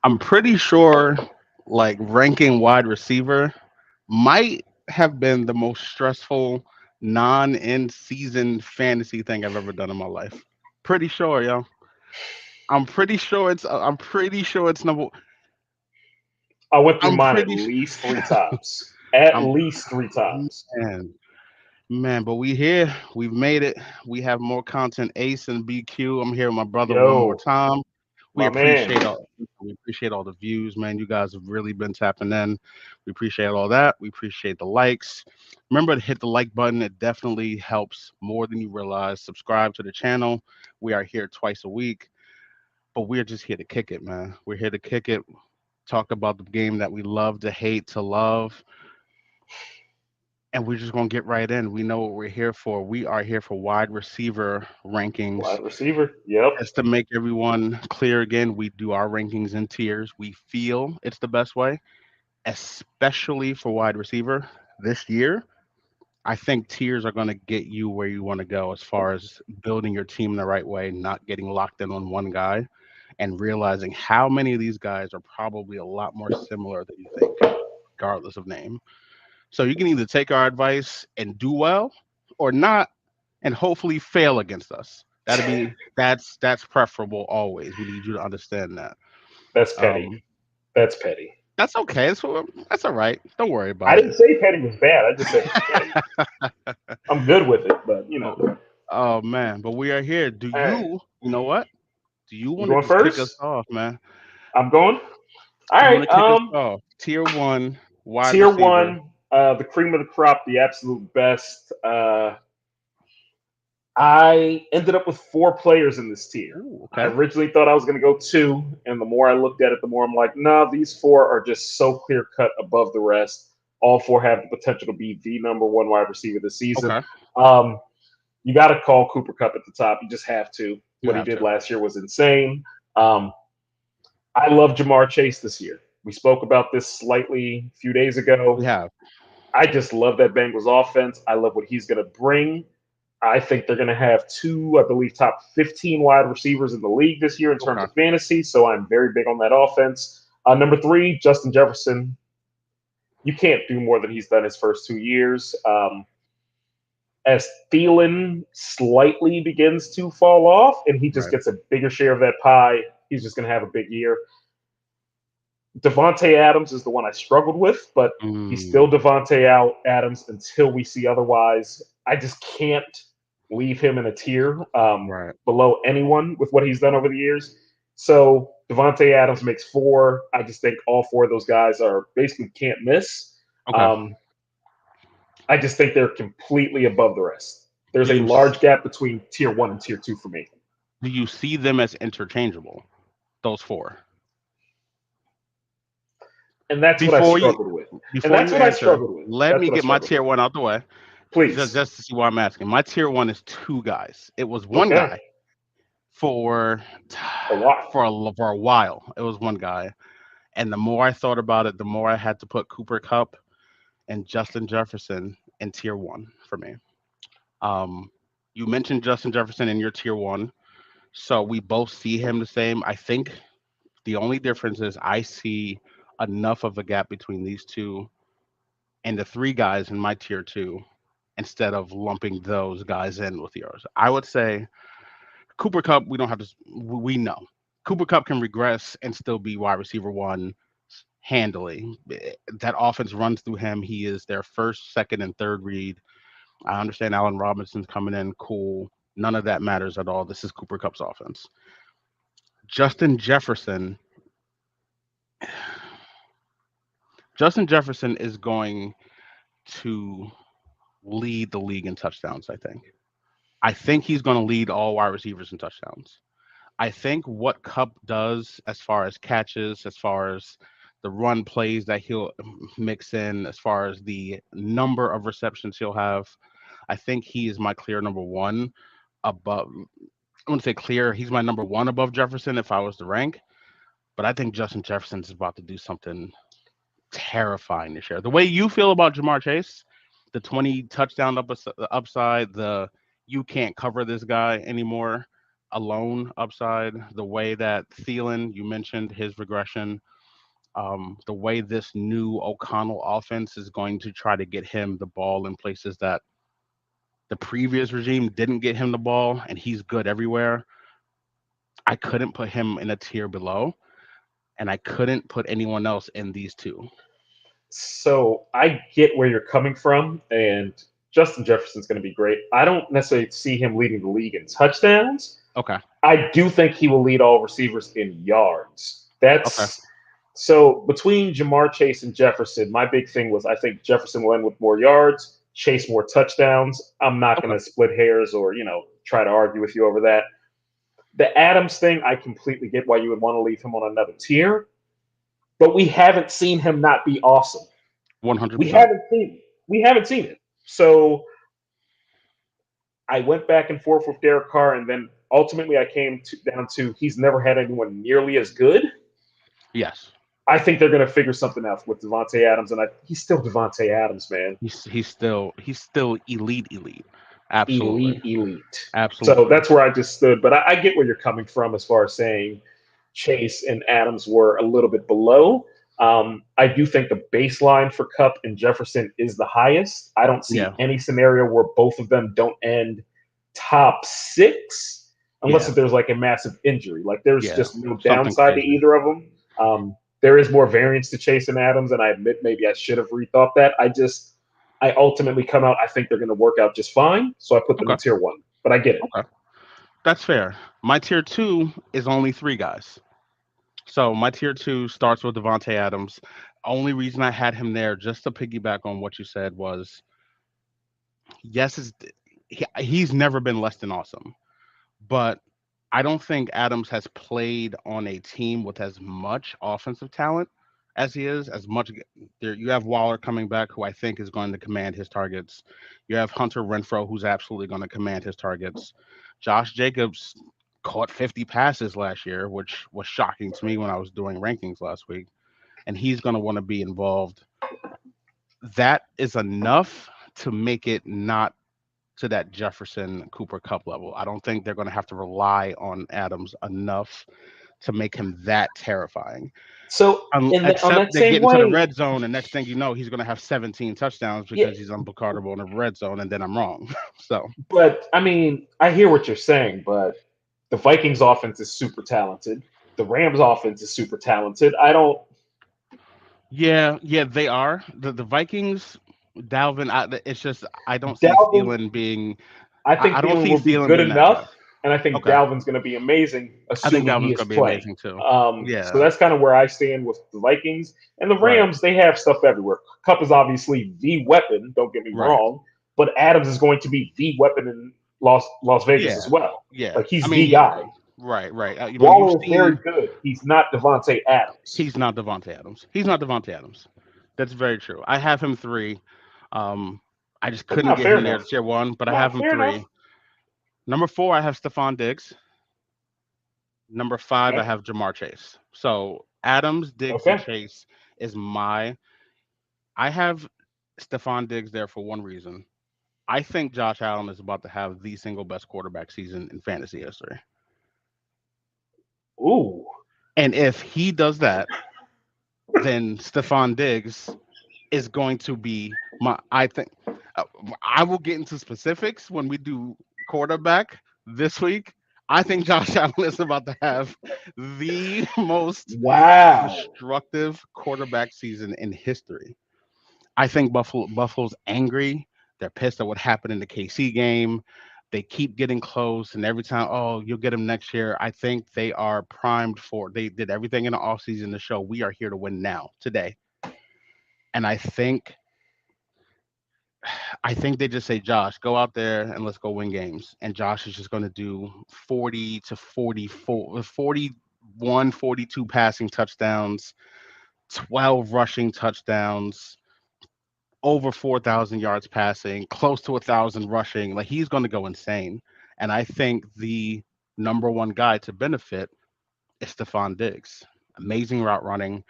I'm pretty sure like ranking wide receiver might have been the most stressful non-in season fantasy thing I've ever done in my life. Pretty sure, yo. I'm pretty sure it's number. I went through I'm mine at pretty least three times. At I'm least three times. man, man, but we here. We've made it. We have more content. Ace and BQ. I'm here with my brother one more Yo, time. We my man. appreciate all. We appreciate all the views, man. You guys have really been tapping in. We appreciate all that. We appreciate the likes. Remember to hit the like button. It definitely helps more than you realize. Subscribe to the channel. We are here twice a week, but we're just here to kick it, man. We're here to kick it. Talk about the game that we love to hate to love, and we're just gonna get right in. We know what we're here for. We are here for wide receiver rankings. Wide receiver. Yep. Just to make everyone clear again, we do our rankings in tiers. We feel it's the best way, especially for wide receiver this year. I think tiers are going to get you where you want to go as far as building your team the right way, not getting locked in on one guy, and realizing how many of these guys are probably a lot more similar than you think, regardless of name. So you can either take our advice and do well or not and hopefully fail against us. That's preferable always. We need you to understand that. That's petty. Um That's petty. that's okay. That's all right. Don't worry I about it. didn't say petty was bad. I just said it's petty. I'm good with it, but Oh, oh man, but we are here. Do hey, you know what? Do you you want to going just kick us first? off, man? I'm going. All You right. want to kick us off? Tier 1 wide Tier receiver. one, the cream of the crop, the absolute best. I ended up with four players in this tier. Ooh, I okay. originally thought I was going to go two, and the more I looked at it, the more I'm like, no, these four are just so clear cut above the rest. All four have the potential to be the number one wide receiver this season. Okay. Um, you got to call Cooper Cup at the top. You just have to. You What he have did to. last year was insane. Um, I love Jamar Chase this year. We spoke about this slightly a few days We ago. have. I just love that Bengals offense. I love what he's going to bring. I think they're going to have two, I believe, top 15 wide receivers in the league this year in terms Okay. of fantasy. So I'm very big on that offense. Number three, Justin Jefferson. You can't do more than he's done his first 2 years. As Thielen slightly begins to fall off and he just Right. gets a bigger share of that pie, he's just going to have a big year. Devontae Adams is the one I struggled with, but he's Mm, still Devontae out Adams until we see otherwise. I just can't leave him in a tier right. below anyone with what he's done over the years. So Devontae Adams makes four. I just think all four of those guys are basically can't miss. Okay. Um, I just think they're completely above the rest. Do There's a you s- large gap between tier one and tier two for me. do you see them as interchangeable? Those four. And that's what I Before you struggled with. And before that's you what I answer, struggled with. let That's me what I get my struggled tier with. one out the way. Please. Just to see why I'm asking. My tier one is two guys. It was one Okay. guy for A while. for a while. It was one guy, and the more I thought about it, the more I had to put Cooper Cup and Justin Jefferson in tier one for me. Um, you mentioned Justin Jefferson in your tier one, so we both see him the same. I think the only difference is I see enough of a gap between these two and the three guys in my tier two instead of lumping those guys in with yours. I would say Cooper Cup, we don't have to, we know. Cooper Cup can regress and still be wide receiver one handily. That offense runs through him. He is their first, second, and third read. I understand Allen Robinson's coming in, cool. None of that matters at all. This is Cooper Cup's offense. Justin Jefferson, Justin Jefferson is going to lead the league in touchdowns, I think. I think he's going to lead all wide receivers in touchdowns. I think what Cup does as far as catches, as far as the run plays that he'll mix in, as far as the number of receptions he'll have, I think he is my clear number one above. I wouldn't say clear. He's my number one above Jefferson if I was to rank, but I think Justin Jefferson is about to do something terrifying this year. The way you feel about Jamar Chase, the 20 touchdown upside, the you can't cover this guy anymore. alone upside, the way that Thielen, you mentioned his regression, the way this new O'Connell offense is going to try to get him the ball in places that the previous regime didn't get him the ball, and he's good everywhere. I couldn't put him in a tier below, and I couldn't put anyone else in these two. So I get where you're coming from, and Justin Jefferson's going to be great. I don't necessarily see him leading the league in touchdowns. Okay. I do think he will lead all receivers in yards. Okay. That's so between Jamar Chase and Jefferson, my big thing was I think Jefferson will end with more yards, Chase more touchdowns. I'm not going Okay. to split hairs or, try to argue with you over that. The Adams thing, I completely get why you would want to leave him on another tier, but we haven't seen him not be awesome. We 100%. haven't seen it. We haven't seen it. So I went back and forth with Derek Carr, and then ultimately I came down to he's never had anyone nearly as good. Yes. I think they're going to figure something out with Devontae Adams, and he's still Devontae Adams, man. He's still elite. Absolutely. Elite. So Absolutely. that's where I just stood. But I get where you're coming from as far as saying Chase and Adams were a little bit below. I do think the baseline for Cup and Jefferson is the highest. I don't see Yeah. any scenario where both of them don't end top six, unless Yeah. if there's like a massive injury. Like there's Yeah. just no Something downside to crazy. either of them. There is more variance to Chase and Adams, and I admit maybe I should have rethought that. I ultimately come out. I think they're going to work out just fine, so I put them in Okay. tier one. But I get it. Okay. That's fair. My tier two is only three guys. So my tier two starts with Devonte Adams. Only reason I had him there, just to piggyback on what you said, was yes, he's never been less than awesome. But I don't think Adams has played on a team with as much offensive talent as he is. As much there, you have Waller coming back, who I think is going to command his targets. You have Hunter Renfro, who's absolutely going to command his targets. Josh Jacobs caught 50 passes last year, which was shocking to me when I was doing rankings last week. And he's going to want to be involved. That is enough to make it not to that Jefferson Cooper Cup level. I don't think they're going to have to rely on Adams enough to make him that terrifying. So on Except that they same get into the way, red zone, and next thing you know, he's going to have 17 touchdowns yeah. because he's unblockable in the red zone, and then I'm wrong. So But I mean, I hear what you're saying, but the Vikings offense is super talented. The Rams offense is super talented. I don't. yeah, they are the Vikings. Dalvin, it's just I don't see Dalvin, Thielen being. I I think don't Thielen see will be Thielen good being that enough, guy. and I think Okay, Dalvin's going to be amazing, I think assuming he Dalvin's is going to be playing. amazing too. So Yeah, that's kind of where I stand with the Vikings and the right, Rams. They have stuff everywhere. Cup is obviously the weapon. Don't get me right. wrong, but Adams is going to be the weapon in Las Vegas Yeah, as well. yeah. Like I he's mean, the guy. right. I mean, you've Waller is very seen good. He's not Devontae Adams. he's not Devonte Adams. He's not Devonte Adams. That's very true. I have him three. Um, I just couldn't Not get fair him there to enough. tier one, but I have Not him fair enough. three. Number four, I have Stephon Diggs. Number five, I Okay. have Jamar Chase. So Adams, Diggs, and Okay. Chase is my. I have Stephon Diggs there for one reason. I think Josh Allen is about to have the single best quarterback season in fantasy history. Ooh. And if he does that, then Stephon Diggs is going to be my. I think uh, I will get into specifics when we do quarterback this week. I think Josh Allen is about to have the most Wow. destructive quarterback season in history. I think Buffalo's angry. They're pissed at what happened in the KC game. They keep getting close, and every time, oh, you'll get them next year. I think they are primed for. They did everything in the offseason to show we are here to win now, today. And I think they just say, Josh, go out there and let's go win games. And Josh is just going to do 40 to 44, 41, 42 passing touchdowns, 12 rushing touchdowns, over 4,000 yards passing, close to 1,000 rushing. Like he's going to go insane. And I think the number one guy to benefit is Stephon Diggs. Amazing route running.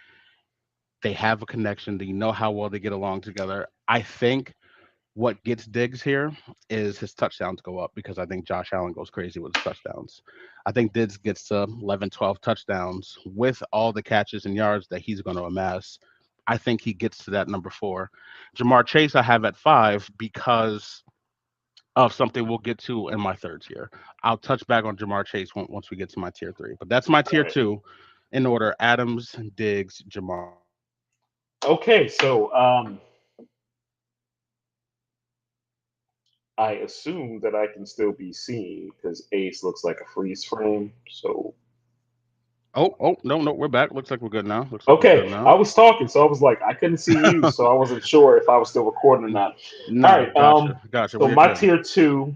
They have a connection. They know how well they get along together. I think What gets Diggs here is his touchdowns go up because I think Josh Allen goes crazy with his touchdowns. I think Diggs gets to 11, 12 touchdowns with all the catches and yards that he's going to amass. I think he gets to that number four. Jamar Chase, I have at five because of something we'll get to in my third tier. I'll touch back on Jamar Chase once we get to my tier three, but that's my All tier right. two in order: Adams, Diggs, Jamar Chase. Okay, so I assume that I can still be seen because Ace looks like a freeze frame. So Oh, no, no, we're back. Looks like we're good now. Looks like we're good okay, I now. was talking, so I was like, I couldn't see you, so I wasn't sure if I was still recording or not. All Nah, right, gotcha, gotcha. so We're my good. tier two,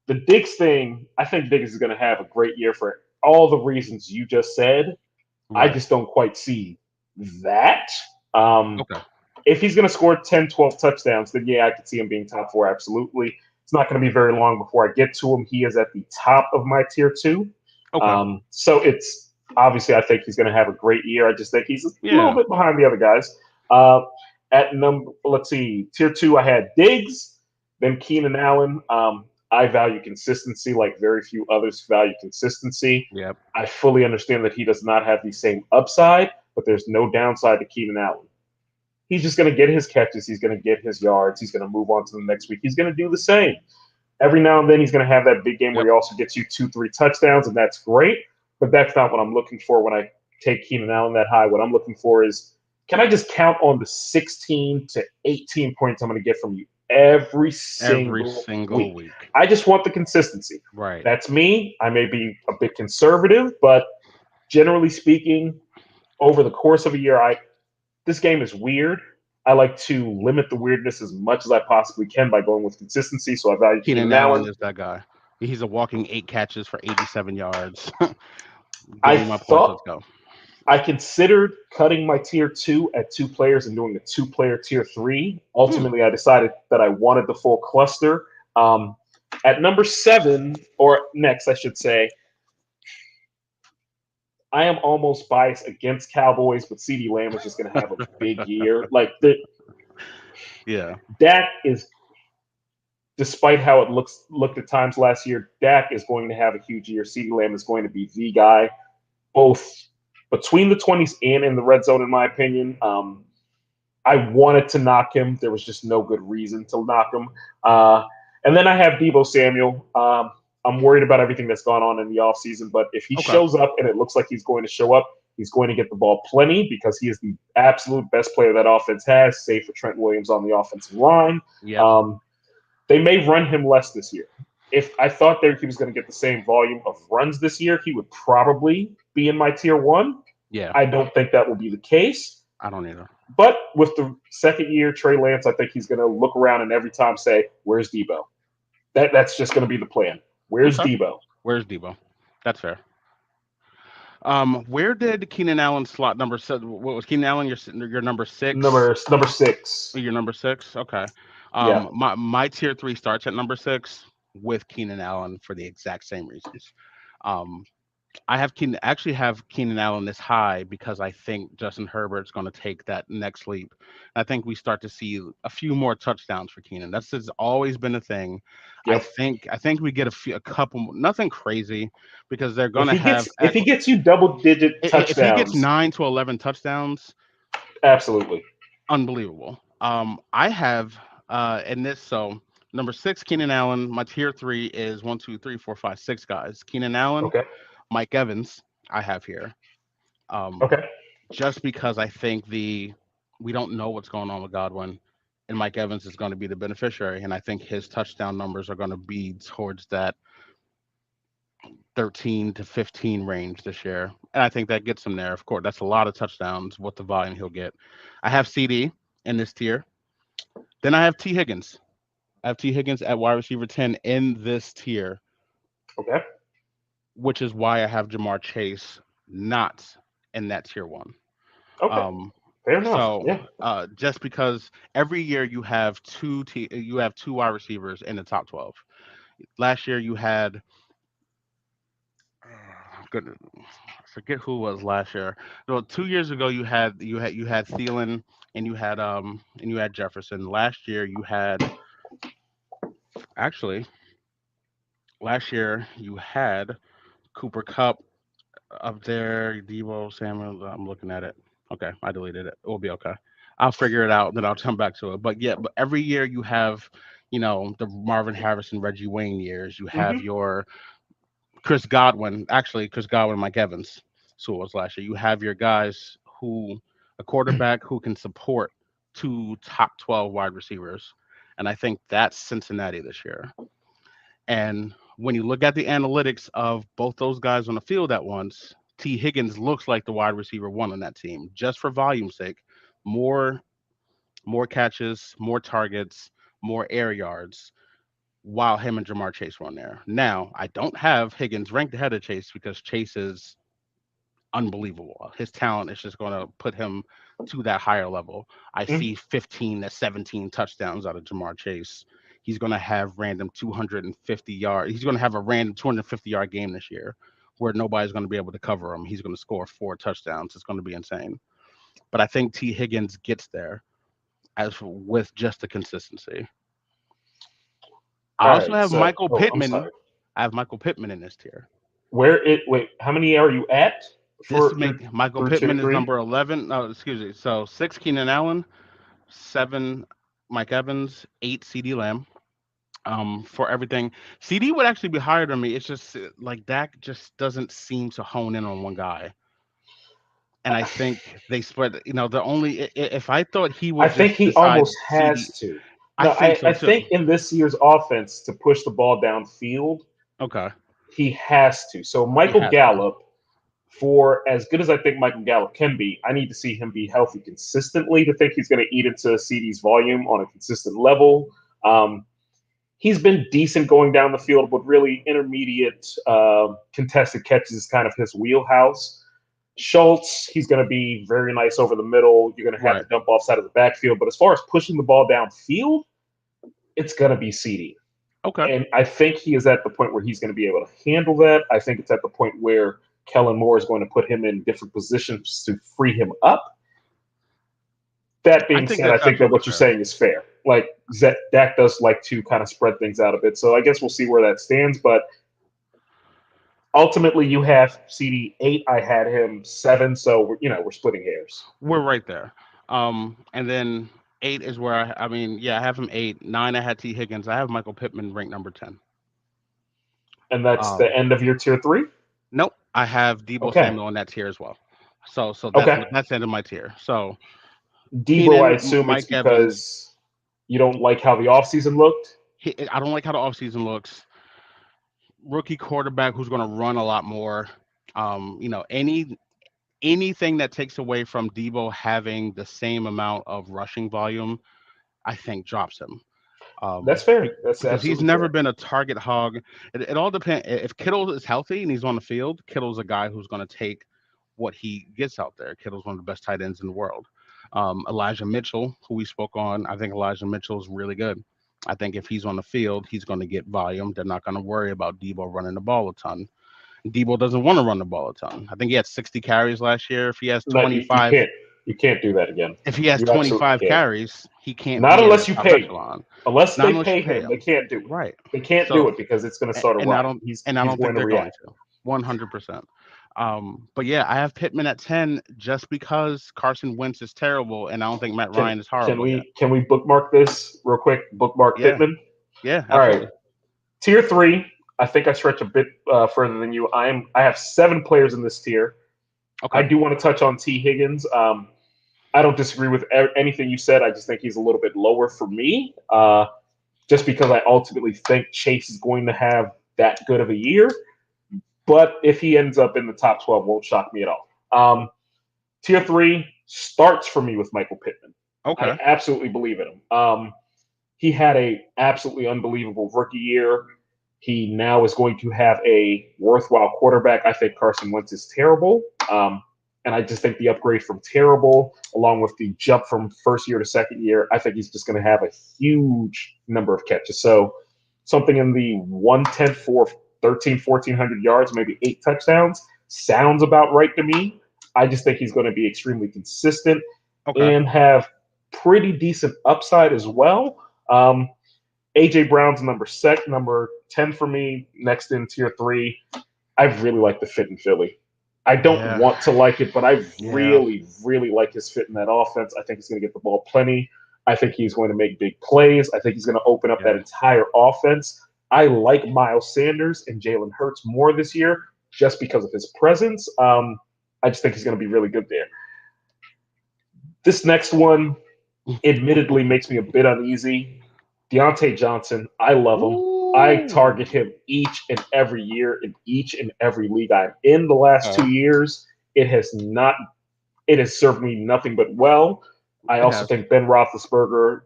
the Diggs thing, I think Diggs is going to have a great year for all the reasons you just said. I Right. just don't quite see that. Um, Okay. if he's going to score 10, 12 touchdowns, then yeah, I could see him being top four, absolutely. It's not going to be very long before I get to him. He is at the top of my tier two. Okay. So it's obviously, I think he's going to have a great year. I just think he's a little Yeah. bit behind the other guys. Uh, at number, let's see, tier two, I had Diggs, then Keenan Allen. I value consistency like very few others value consistency. Yep. I fully understand that he does not have the same upside, but there's no downside to Keenan Allen. He's just going to get his catches. He's going to get his yards. He's going to move on to the next week. He's going to do the same. Every now and then, he's going to have that big game where Yep. he also gets you two, three touchdowns, and that's great. But that's not what I'm looking for when I take Keenan Allen that high. What I'm looking for is can I just count on the 16 to 18 points I'm going to get from you every Every single single week? week. I just want the consistency. Right. That's me. I may be a bit conservative, but generally speaking, over the course of a year, I this game is weird. I like to limit the weirdness as much as I possibly can by going with consistency. So I value Keenan Keenan Allen Allen. is that guy. He's a walking eight catches for 87 yards. Give I me my points. thought Let's go. I considered cutting my tier two at two players and doing a two-player tier three. Hmm. Ultimately, I decided that I wanted the full cluster. Um, at number seven, or next, I should say, I am almost biased against Cowboys, but CeeDee Lamb is just going to have a big year. Like Yeah. Dak is, despite how it looked at times last year, Dak is going to have a huge year. CeeDee Lamb is going to be the guy, both between the 20s and in the red zone, in my opinion. I wanted to knock him. There was just no good reason to knock him. Uh, and then I have Debo Samuel. I'm worried about everything that's gone on in the offseason, but if he Okay. shows up and it looks like he's going to show up, he's going to get the ball plenty because he is the absolute best player that offense has, save for Trent Williams on the offensive line. Yep. Um, they may run him less this year. If I thought that he was going to get the same volume of runs this year, he would probably be in my tier one. Yeah. I don't think that will be the case. I don't either. But with the second year, Trey Lance, I think he's going to look around and every time say, "Where's Debo?" That's just going to be the plan. Where's Okay. Debo? Where's Debo? That's fair. Where did Keenan Allen slot number? What was Keenan Allen? Your number six. Number six. Your number six. Okay. Yeah. My tier three starts at number six with Keenan Allen for the exact same reasons. Um, I have actually have Keenan Allen this high because I think Justin Herbert's going to take that next leap. I think we start to see a few more touchdowns for Keenan. That's has always been a thing. Yep. I think we get a couple, nothing crazy, because they're going to have If he gets you double digit if he gets touchdowns, 9 to 11 touchdowns, absolutely. unbelievable. I have in this so number six Keenan Allen. My tier three is one, two, three, four, five, six guys. Keenan Allen, Okay. Mike Evans. I have here. Um, Okay. just because I think we don't know what's going on with Godwin, and Mike Evans is going to be the beneficiary, and I think his touchdown numbers are going to be towards that 13 to 15 range this year, and I think that gets him there. Of course, that's a lot of touchdowns. What the volume he'll get. I have CD in this tier. Then I have T Higgins. I have T Higgins at wide receiver 10 in this tier, Okay. which is why I have Jamar Chase not in that tier one. Okay. Um, Fair enough. so Yeah. just because every year you have two wide receivers in the top 12. Last year you had good I forget who it was last year. No, 2 years ago you had Thielen and you had Jefferson. Last year you had Actually, last year you had Cooper Cup up there, Debo Samuel. I'm looking at it. Okay, I deleted it. It will be okay. I'll figure it out, then I'll come back to it. But yeah, but every year you have, the Marvin Harrison, Reggie Wayne years. You have Hmm. your Chris Godwin, actually Chris Godwin, Mike Evans, so it was last year. You have your guys who a quarterback who can support two top 12 wide receivers. And I think that's Cincinnati this year. And when you look at the analytics of both those guys on the field at once, T. Higgins looks like the wide receiver one on that team, just for volume's sake. More more catches, more targets, more air yards, while him and Jamar Chase were on there. Now, I don't have Higgins ranked ahead of Chase because Chase is unbelievable. His talent is just going to put him to that higher level. I see 15 to 17 touchdowns out of Jamar Chase. He's going to have random 250 yard. He's going to have a random 250-yard game this year where nobody's going to be able to cover him. He's going to score 4 touchdowns. It's going to be insane. But I think T. Higgins gets there as with just the consistency. I All also right. have So, Michael oh, I'm sorry. Pittman. I have Michael Pittman in this tier. Wait, how many are you at This for make Michael through tier Pittman is three? number 11. No, excuse me. So 6 Keenan Allen, 7 Mike Evans, 8 CD Lamb. For everything, CD would actually be higher than me. It's just like Dak just doesn't seem to hone in on one guy, and I think they spread. The only if I thought he I would think just he decide almost CD, has to. I No, think I so too. think in this year's offense to push the ball downfield, Okay, he has to. So he Michael has to. Gallup, for as good as I think Michael Gallup can be, I need to see him be healthy consistently to think he's going to eat into CD's volume on a consistent level. Um, he's been decent going down the field, but really intermediate contested catches is kind of his wheelhouse. Schultz, he's going to be very nice over the middle. You're going to have Right. to dump off side of the backfield. But as far as pushing the ball downfield, it's going to be CD. Okay. And I think he is at the point where he's going to be able to handle that. I think it's at the point where Kellen Moore is going to put him in different positions to free him up. That I being think said, I that's think that absolutely what you're fair. saying is fair. Like Dak does like to kind of spread things out a bit. So I guess we'll see where that stands. But ultimately, you have CD 8. I had him 7. So we're splitting hairs. We're right there. And then 8 is where I mean, yeah, I have him 8. 9, I had T. Higgins. I have Michael Pittman ranked number 10. And that's the Um, end of your tier 3. nope, I have Debo Okay. Samuel in that tier as well. So Okay. that's the end of my tier. So Debo, I Keenan, assume it's Mike Evans. because you don't like how the offseason looked. I don't like how the offseason looks. Rookie quarterback who's going to run a lot more. Anything that takes away from Debo having the same amount of rushing volume, I think drops him. That's fair. Be- That's because he's absolutely never fair. been a target hog. It all depends. If Kittle is healthy and he's on the field, Kittle's a guy who's going to take what he gets out there. Kittle's one of the best tight ends in the world. Elijah Mitchell, who we spoke on, I think Elijah Mitchell is really good. I think if he's on the field, he's going to get volume. They're not going to worry about Debo running the ball a ton. Debo doesn't want to run the ball a ton. I think he had 60 carries last year. No, you can't do that again. If he has You absolutely 25 can't. carries, he can't Not be in the unless you top pay him. echelon. Unless Not they unless you pay pay him, they him. can't do it. Right. They can't do So it because it's going to start a and I riot. don't He's and I he's don't going think to they're going react. to. 100%. But yeah, I have Pittman at 10 just because Carson Wentz is terrible and I don't think Matt Can Ryan is can horrible yet. we can we bookmark this real quick? Bookmark Yeah. Pittman. Yeah, All right, absolutely. tier 3. I think I stretch a bit further than you. I have 7 players in this tier. I Okay. do want to touch on T Higgins. I don't disagree with anything you said. I just think he's a little bit lower for me, just because I ultimately think Chase is going to have that good of a year. But if he ends up in the top 12, won't shock me at all. Tier 3 starts for me with Michael Pittman. I Okay. absolutely believe in him. He had a absolutely unbelievable rookie year. He now is going to have a worthwhile quarterback. I think Carson Wentz is terrible. And I just think the upgrade from terrible, along with the jump from first year to second year, I think he's just going to have a huge number of catches. So something in the 110 for 13, 1,400 yards, maybe 8 touchdowns sounds about right to me. I just think he's going to be extremely consistent Okay. and have pretty decent upside as well. AJ Brown's number 10 for me. Next in tier three, I really like the fit in Philly. I don't Yeah, want to like it, but I yeah, really, really like his fit in that offense. I think he's going to get the ball plenty. I think he's going to make big plays. I think he's going to open up that yeah. entire offense. I like Miles Sanders and Jalen Hurts more this year just because of his presence. I just think he's going to be really good there. This next one, admittedly, makes me a bit uneasy. Deontay Johnson, I love him. I Ooh. target him each and every year in each and every league I'm in. The last Okay. 2 years, it has not. It has served me nothing but well. I It also has. think Ben Roethlisberger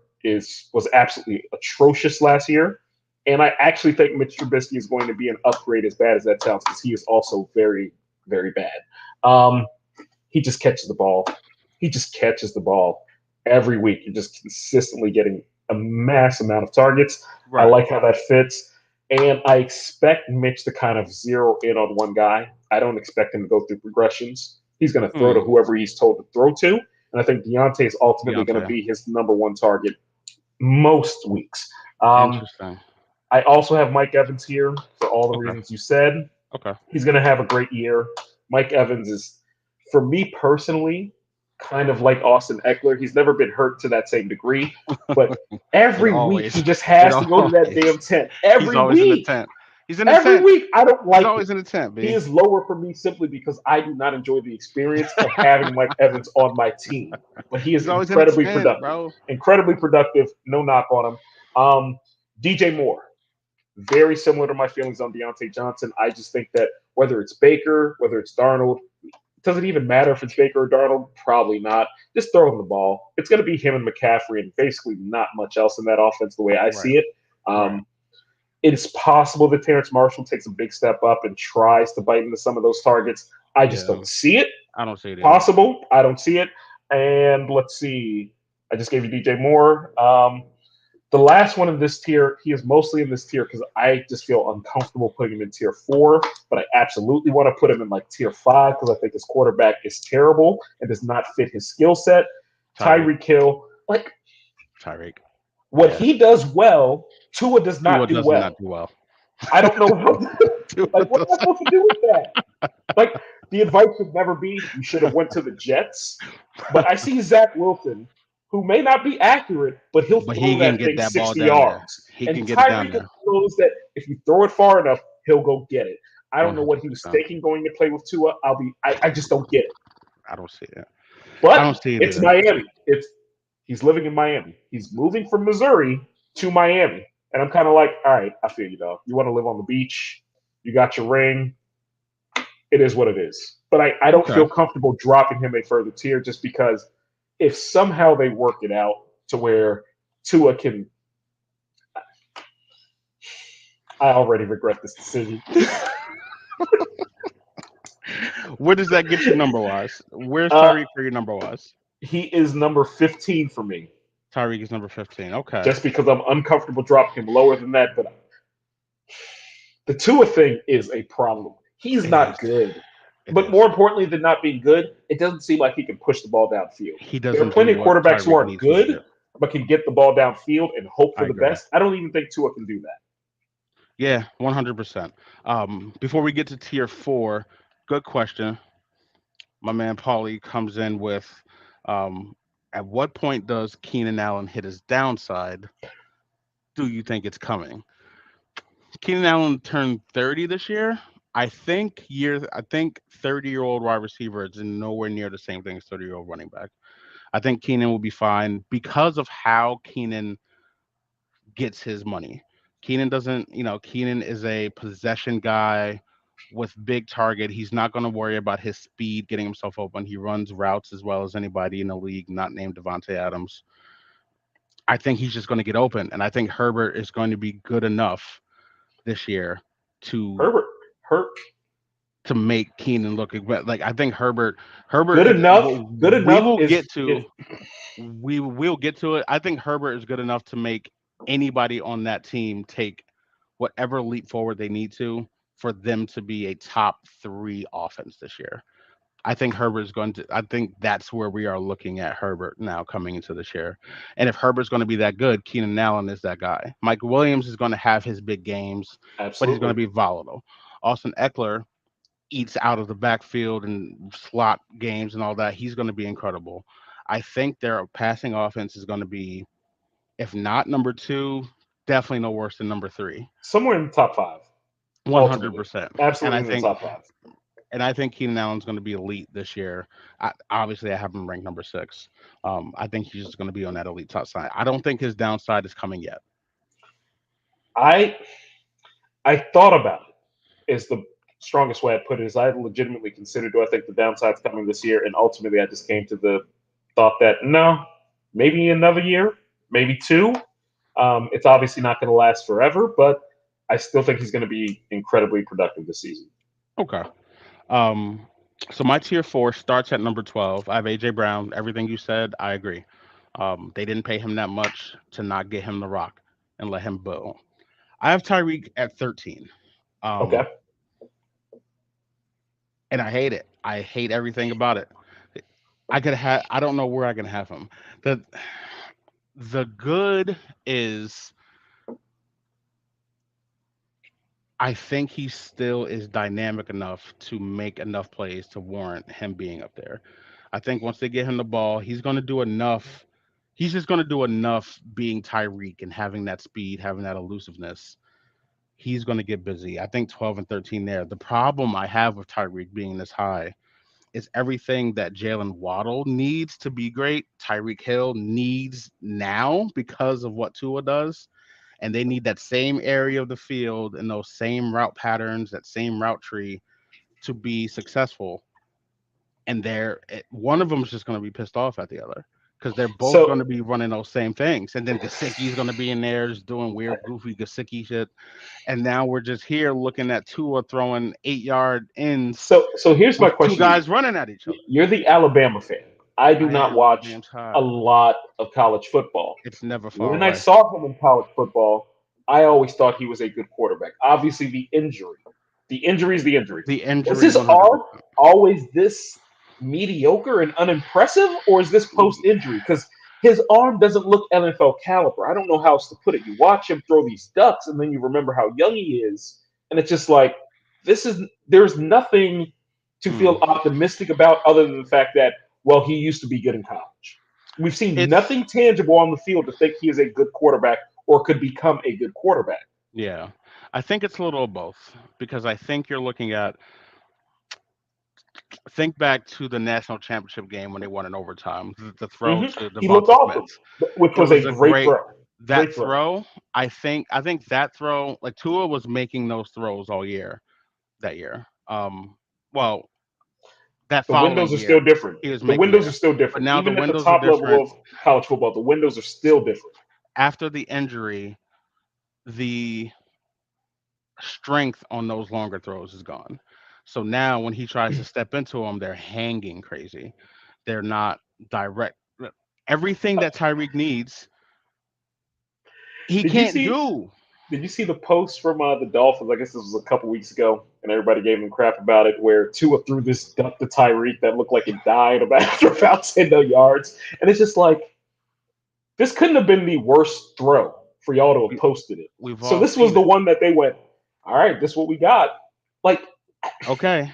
was absolutely atrocious last year, and I actually think Mitch Trubisky is going to be an upgrade. As bad as that sounds, because he is also very, very bad. Um, he just catches the ball. He just catches the ball every week. You're just consistently getting a mass amount of targets. I Right. like how that fits. And I expect Mitch to kind of zero in on one guy. I don't expect him to go through progressions. He's going to throw to Hmm. whoever he's told to throw to. And I think Deontay is ultimately going to Deontay. be his number one target most weeks. Um, Interesting. I also have Mike Evans here for all the Okay. reasons you said. Okay. He's going to have a great year. Mike Evans is, for me personally, kind of like Austin Eckler. He's never been hurt to that same degree, but It every week he always. just It has to go to that always. damn tent. He's Every always in the week. tent. He's in the Every tent. week. I don't He's like it. always in the tent, He B. is lower for me simply because I do not enjoy the experience of having Mike Evans on my team. But he is He's always in the incredibly tent, productive. bro. Incredibly productive. No knock on him. DJ Moore, very similar to my feelings on Deontay Johnson. I just think that whether it's Baker, whether it's Darnold, it doesn't even matter if it's Baker or Darnold. Probably not. Just throw him the ball. It's going to be him and McCaffrey, and basically not much else in that offense the way I Right. see it. Right. Um, it is possible that Terrence Marshall takes a big step up and tries to bite into some of those targets. I just Yeah. don't see it. I don't see it either. Possible. I don't see it. And let's see. I just gave you DJ Moore. The last one in this tier, he is mostly in this tier because I just feel uncomfortable putting him in tier four, but I absolutely want to put him in like tier five because I think his quarterback is terrible and does not fit his skill set. Tyreek. Tyreek Hill, like Tyreek. what Yeah. he does well, Tua does Tua not do does not well. do well. I don't know what, Tua like what am I does. supposed to do with that? Like the advice should never be you should have went to the Jets. But I see Zach Wilson, who may not be accurate, but he'll But throw he can that get thing that ball 60 down there. yards. He And can get it down Tyreek there. knows that if you throw it far enough, he'll go get it. I don't One know what hundred he was percent. thinking going to play with Tua. I just don't get it. I don't see it. I But don't see it it's either. Miami. It's he's living in Miami. He's moving from Missouri to Miami. And I'm kind of like, all right, I feel you, dog. You want to live on the beach. You got your ring. It is what it is. But I don't Okay. feel comfortable dropping him a further tier just because if somehow they work it out to where Tua can, I already regret this decision. Where does that get you number wise? Where's uh, Tyreek for your number wise? he is number 15 for me, Tyreek is number 15. Okay. just because I'm uncomfortable dropping him lower than that. But the Tua thing is a problem. He's It is. not good. It But is. more importantly than not being good, it doesn't seem like he can push the ball downfield. He There are doesn't do plenty of what quarterbacks who Tyreek are needs to do. good, but can get the ball downfield and hope for I the agree. best. I don't even think Tua can do that. Yeah, 100%. Before we get to tier four, good question. My man Paulie comes in with, um, at what point does Keenan Allen hit his downside? Do you think it's coming? Keenan Allen turned 30 this year. I think 30-year-old wide receiver is nowhere near the same thing as 30-year-old running back. I think Keenan will be fine because of how Keenan gets his money. Keenan doesn't, Keenan is a possession guy with big target. He's not going to worry about his speed getting himself open. He runs routes as well as anybody in the league, not named Devontae Adams. I think he's just going to get open, and I think Herbert is going to be good enough this year to Herbert, Hurt, make Keenan look like I think good Herbert enough. Good we enough will is get to we'll get to it. I think Herbert is good enough to make anybody on that team take whatever leap forward they need to for them to be a top 3 offense this year. I think Herbert's going to. I think that's where we are looking at Herbert now coming into this year. And if Herbert's going to be that good, Keenan Allen is that guy. Mike Williams is going to have his big games, but he's going to Absolutely. be volatile. Austin Eckler eats out of the backfield and slot games and all that. He's going to be incredible. I think their passing offense is going to be, if not number two, definitely no worse than number three. Somewhere in the top five, One hundred ultimately. percent. And Absolutely I in the think top five. and I think Keenan Allen's going to be elite this year. Obviously, I have him ranked number six. I think he's just going to be on that elite top side. I don't think his downside is coming yet. I I thought about it is the strongest way I put it is I legitimately considered do I think the downside's coming this year, and ultimately I just came to the thought that no, maybe another year, maybe two. It's obviously not going to last forever, but I still think he's going to be incredibly productive this season. Okay. Um, so my tier four starts at number 12. I have AJ Brown. Everything you said, I agree. They didn't pay him that much to not get him the rock and let him build. I have Tyreek at 13. Okay. Um, and I hate it. I hate everything about it. I could have. I don't know where I can have him. The the good is I think he still is dynamic enough to make enough plays to warrant him being up there. I think once they get him the ball, he's going to do enough. He's just going to do enough being Tyreek and having that speed, having that elusiveness. He's going to get busy. I think 12 and 13 there. The problem I have with Tyreek being this high is everything that Jalen Waddle needs to be great, Tyreek Hill needs now because of what Tua does, and they need that same area of the field and those same route patterns, that same route tree to be successful. And one of them is just going to be pissed off at the other because they're both So going to be running those same things. And then Gasicki's going to be in there just doing weird, goofy Gasicki shit. And now we're just here looking at Tua throwing 8 yard ends so here's my with two question to you. guys running at each other. You're the Alabama fan. I do I not am. I watch am a tired. lot of college football. It's never far When I away. saw him in college football, I always thought he was a good quarterback. Obviously, the injury is the injury. The Was injury, his arm 100%. always this mediocre and unimpressive, or is this post injury? Because his arm doesn't look NFL caliber. I don't know how else to put it. You watch him throw these ducks, and then you remember how young he is, and it's just like this is there's nothing to feel Mm. optimistic about other than the fact that well he used to be good in college. We've seen It's nothing tangible on the field to think he is a good quarterback or could become a good quarterback. Yeah. I think it's a little of both because I think you're looking at think back to the national championship game when they won in overtime. The throw to He looked Devonta awesome, Smith. which It was was a a great great throw. that Great throw. throw. I think that throw like Tua was making those throws all year that year. Well, that The following windows are still year different. he was The making windows are there, still but different. now the Even at the windows are top level different. of college football, the windows are still different. After the injury, the strength on those longer throws is gone. So now when he tries to step into them, they're hanging crazy. They're not direct. Everything that Tyreek needs, he Did you can't see? do. Did you see the post from the Dolphins? I guess this was a couple weeks ago, and everybody gave him crap about it. Where Tua threw this duck to Tyreek that looked like it died after about 10 yards, and it's just like this couldn't have been the worst throw for y'all to have We, posted it. we've So all this was seen the it. one that they went, all right, this is what we got. Like Okay.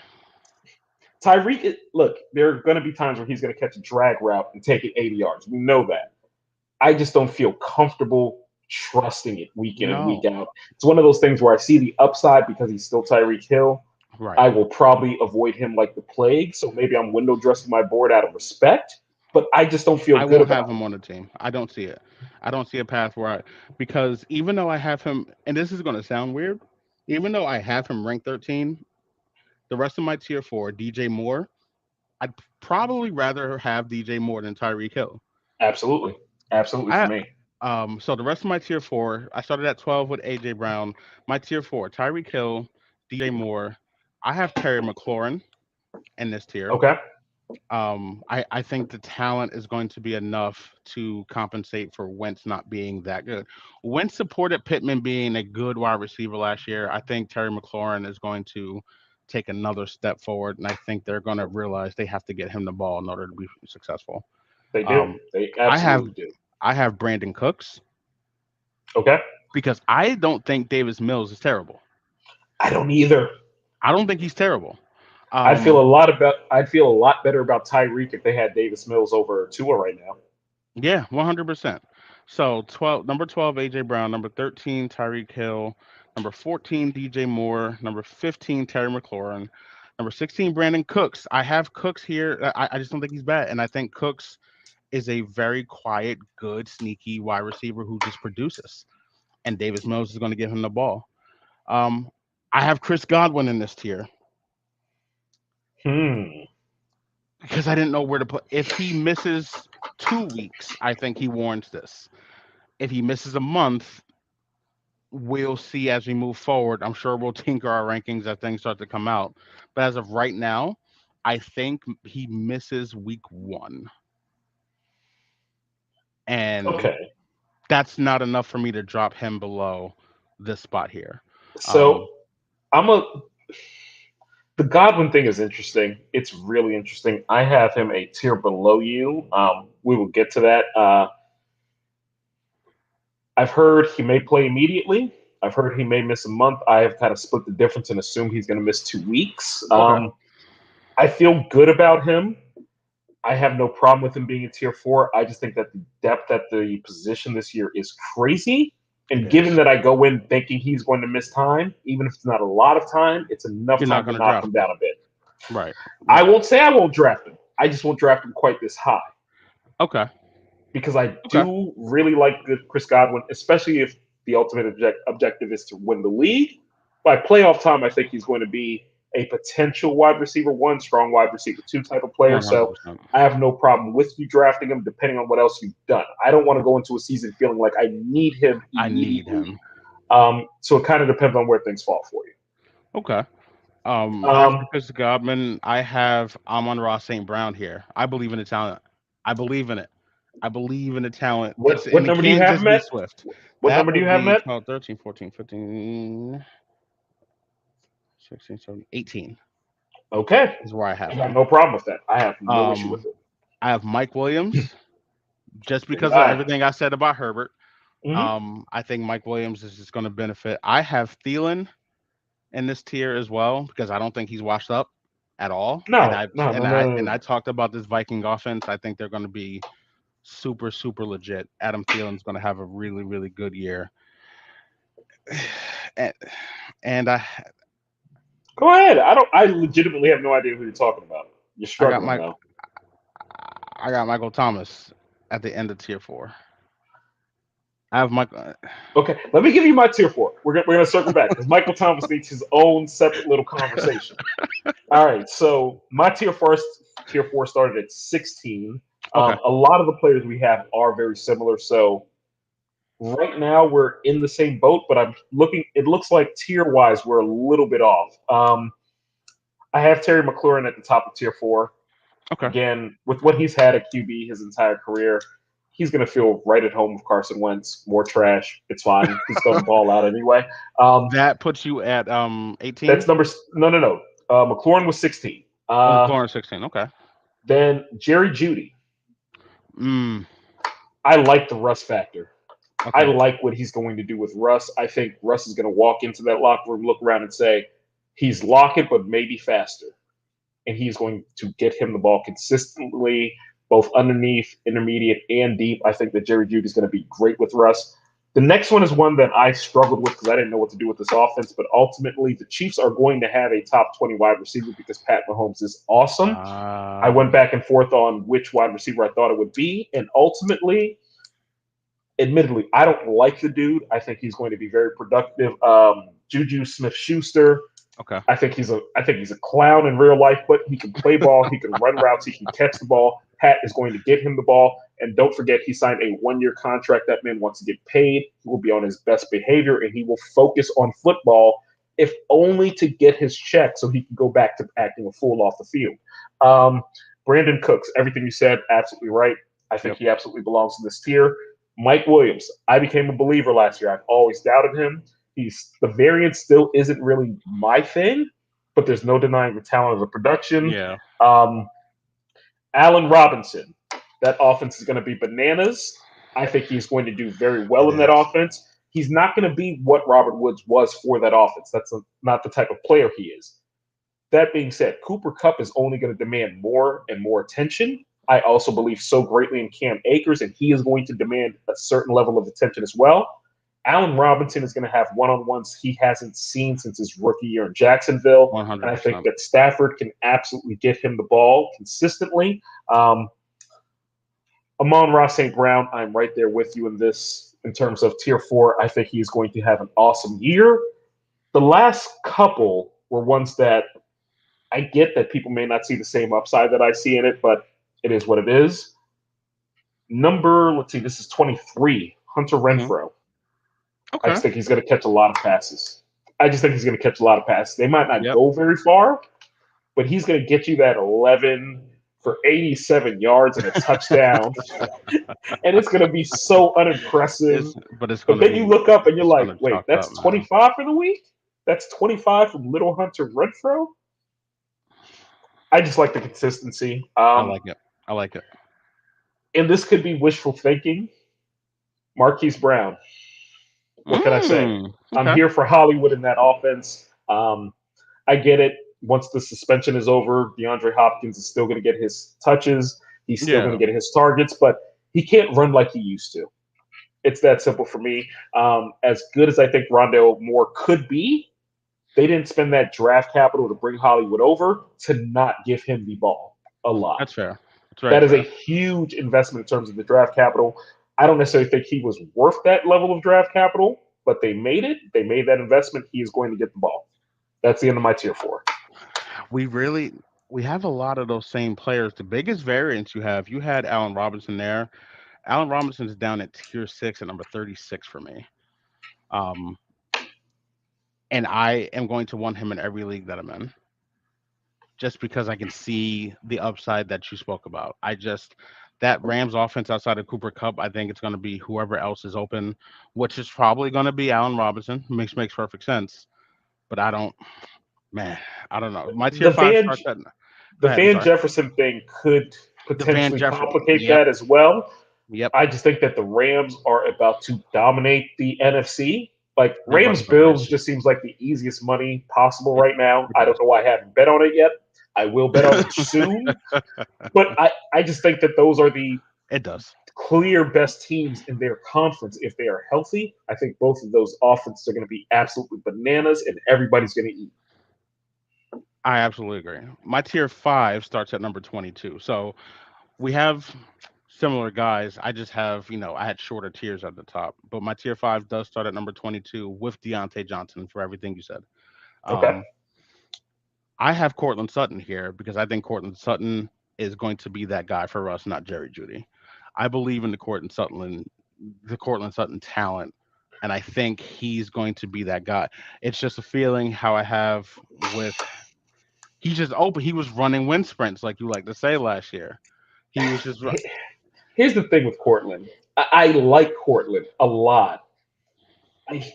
Tyreek, look, there are going to be times where he's going to catch a drag route and take it 80 yards. We know that. I just don't feel comfortable trusting it week in and week No. out. It's one of those things where I see the upside because he's still Tyreek Hill. Right. I will probably avoid him like the plague. So maybe I'm window dressing my board out of respect, but I just don't feel I good won't about have it. him on the team. I don't see it. I don't see a path where because even though I have him, and this is going to sound weird, even though I have him ranked 13, the rest of my tier four, DJ Moore, I'd probably rather have DJ Moore than Tyreek Hill. Absolutely. Absolutely for I me. so the rest of my tier four, I started at 12 with AJ Brown. My tier four, Tyreek Hill, DJ Moore. I have Terry McLaurin in this tier. Okay. I think the talent is going to be enough to compensate for Wentz not being that good. Wentz supported Pittman being a good wide receiver last year. I think Terry McLaurin is going to take another step forward, and I think they're going to realize they have to get him the ball in order to be successful. They do. Um, They I have absolutely do. I have Brandon Cooks Okay. because I don't think Davis Mills is terrible. I don't either. I don't think he's terrible. I'd feel a Um, lot about. I'd feel a lot better about Tyreek if they had Davis Mills over Tua right now. yeah, 100%. So 12, number 12, AJ Brown, number 13, Tyreek Hill, number 14, DJ Moore, number 15, Terry McLaurin, number 16, Brandon Cooks. I have Cooks here. I just don't think he's bad, and I think Cooks is a very quiet, good, sneaky wide receiver who just produces. And Davis Mills is going to give him the ball. Um, I have Chris Godwin in this tier Hmm. because I didn't know where to put. If he misses 2 weeks, I think he warrants this. If he misses a month, we'll see as we move forward. I'm sure we'll tinker our rankings as things start to come out. But as of right now, I think he misses week 1. And Okay. that's not enough for me to drop him below this spot here. So Um, I'm a. The Godwin thing is interesting. It's really interesting. I have him a tier below you. We will get to that. I've heard he may play immediately. I've heard he may miss a month. I have kind of split the difference and assumed he's going to miss 2 weeks. okay. I feel good about him. I have no problem with him being in tier four. I just think that the depth at the position this year is crazy. It And given is. that I go in thinking he's going to miss time, even if it's not a lot of time, it's enough You're not time to going to knock draft him him. down a bit. Right. I Right. won't say I won't draft him. I just won't draft him quite this high Okay. because I Okay. do really like good Chris Godwin, especially if the ultimate objective is to win the league. By playoff time, I think he's going to be a potential wide receiver one, strong wide receiver two type of player. So 100%. I have no problem with you drafting him, depending on what else you've done. I don't want to go into a season feeling like I need him I need immediately. him. So it kind of depends on where things fall for you. Okay. After Um, Chris Godwin, I have Amon Ross St. Brown here. I believe in the talent. I believe in it. I believe in the talent. And what it number do you can't have just him be at? Swift. What That number do you would have him be at? 12, 13, 14, 15, 16, 17, 18 Okay, is where I I have got him. no problem with that. I have no issue with Um, it. I have Mike Williams just So did because of I. everything I said about Herbert. Hmm. I think Mike Williams is just going to benefit. I have Thielen in this tier as well because I don't think he's washed up at all. And No, I no, no, and no, I no, and I no. talked about this Viking offense. I think they're going to be super super legit. Adam Thielen's going to have a really really good year. and, and Go ahead. I don't. I legitimately have no idea who you're talking about. You're I got struggling my though. I got Michael Thomas at the end of tier 4. I have Michael. Okay, let me give you my tier four. We're gonna circle back because Michael Thomas needs his own separate little conversation. All right, so my tier four started at 16. Okay. A lot of the players we have are very similar. So right now we're in the same boat, but I'm looking. It looks like tier wise we're a little bit off. I have Terry McLaurin at the top of tier four. Okay. Again, with what he's had at QB his entire career, he's going to feel right at home with Carson Wentz. More trash. It's fine. He's throwing the ball out anyway. Um, That puts you at 18. that's number. No, no, no. McLaurin was 16. Oh, McLaurin 16. Okay. Then Jerry Judy. Mm. I like the Russ factor. I Okay. like what he's going to do with Russ. I think Russ is going to walk into that locker room, look around, and say, he's locking, but maybe faster. And he's going to get him the ball consistently, both underneath, intermediate, and deep. I think that Jerry Judy is going to be great with Russ. The next one is one that I struggled with because I didn't know what to do with this offense, but ultimately the Chiefs are going to have a top 20 wide receiver because Pat Mahomes is awesome. I went Um. back and forth on which wide receiver I thought it would be, and ultimately, admittedly, I don't like the dude. I think he's going to be very productive. Juju Smith-Schuster, Okay. I think he's a clown in real life, but he can play ball, he can run routes, he can catch the ball. Pat is going to get him the ball. And don't forget, he signed a 1 year contract. That man wants to get paid. He will be on his best behavior and he will focus on football, if only to get his check so he can go back to acting a fool off the field. Um, Brandon Cooks, everything you said, absolutely right. I think Yep. he absolutely belongs in this tier. Mike Williams, I became a believer last year. I've always doubted him. He's the variance still isn't really my thing, but there's no denying the talent of the production. Yeah, Um, Allen Robinson, that offense is going to be bananas. I think he's going to do very well it in that is. offense. He's not going to be what Robert Woods was for that offense. Not the type of player he is. That being said, Cooper Cup is only going to demand more and more attention. I also believe so greatly in Cam Akers, and he is going to demand a certain level of attention as well. Allen Robinson is going to have one on ones he hasn't seen since his rookie year in Jacksonville. One And hundred I think percent. that Stafford can absolutely get him the ball consistently. Amon Ross St. Brown, I'm right there with you in this in terms of tier four. I think he's going to have an awesome year. The last couple were ones that I get that people may not see the same upside that I see in it, but it is what it is. Let's see, this is 23, Hunter Hmm. Renfro. I Okay. just think he's going to catch a lot of passes. I just think he's going to catch a lot of passes. They might not Yep. go very far, but he's going to get you that 11 for 87 yards and a touchdown. And it's going to be so unimpressive. But it's But gonna then you be look up and you're it's like, gonna wait, chalk up, that's man. 25 for the week? That's 25 from Little Hunter Renfro? I just like the consistency. I like it. I like it. And this could be wishful thinking. Marquise Brown, what can I say? I'm Okay. here for Hollywood in that offense. I get it. Once the suspension is over, DeAndre Hopkins is still going to get his touches. He's still going Yeah, to get his targets, but he can't run like he used to. It's that simple for me. As good as I think Rondell Moore could be, they didn't spend that draft capital to bring Hollywood over to not give him the ball a lot. that's fair. It's very That is a fair. huge investment in terms of the draft capital. I don't necessarily think he was worth that level of draft capital, but they made it. They made that investment. He is going to get the ball. That's the end of my tier four. We really we have a lot of those same players. The biggest variance you had Allen Robinson there. Allen Robinson is down at tier six at number 36 for me. Um, and I am going to want him in every league that I'm in, just because I can see the upside that you spoke about. That Rams offense outside of Cooper Cup, I think it's going to be whoever else is open, which is probably going to be Allen Robinson. Makes perfect sense. But I don't, man, I don't know. My tier The five Van starts at. Go the ahead. I'm Van sorry. Jefferson thing could The Van potentially Jefferson. complicate Yep. that as well. Yep. I just think that the Rams are about to dominate the NFC. Like They're about Rams to go Bills crazy. just seems like the easiest money possible It right now. it I don't does. know why I haven't bet on it yet. I will bet on it soon. But I just think that those are the It does. clear best teams in their conference if they are healthy. I think both of those offenses are going to be absolutely bananas and everybody's going to eat. I absolutely agree. My tier five starts at number 22. So we have similar guys. I just have, I had shorter tiers at the top. But my tier five does start at number 22 with Deontay Johnson for everything you said. Okay. Um, I have Cortland Sutton here because I think Cortland Sutton is going to be that guy for us, not Jerry Judy. I believe in the Cortland Sutton talent, and I think he's going to be that guy. It's just a feeling how I have with he's just open. He was running wind sprints, like you like to say last year. He was just Here's the thing with Cortland. I like Cortland a lot.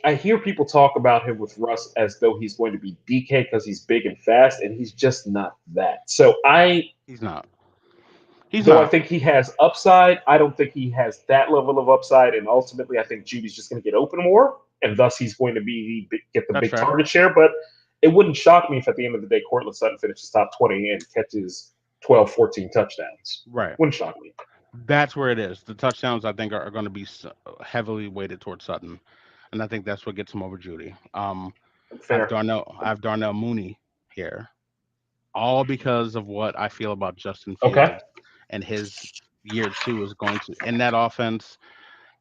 I hear people talk about him with Russ as though he's going to be DK because he's big and fast, and he's just not that. So he's not. He's though I not. think he has upside, I don't think he has that level of upside. And ultimately, I think Judy's just going to get open more, and thus he's going to get the That's big fair. target share. But it wouldn't shock me if at the end of the day, Cortland Sutton finishes top 20 and catches 12, 14 touchdowns. Right. Wouldn't shock me. That's where it is. The touchdowns I think are going to be heavily weighted towards Sutton, and I think that's what gets him over Judy. Fair. I have Darnell Mooney here, all because of what I feel about Justin Okay. Fields and his year two is going to in that offense.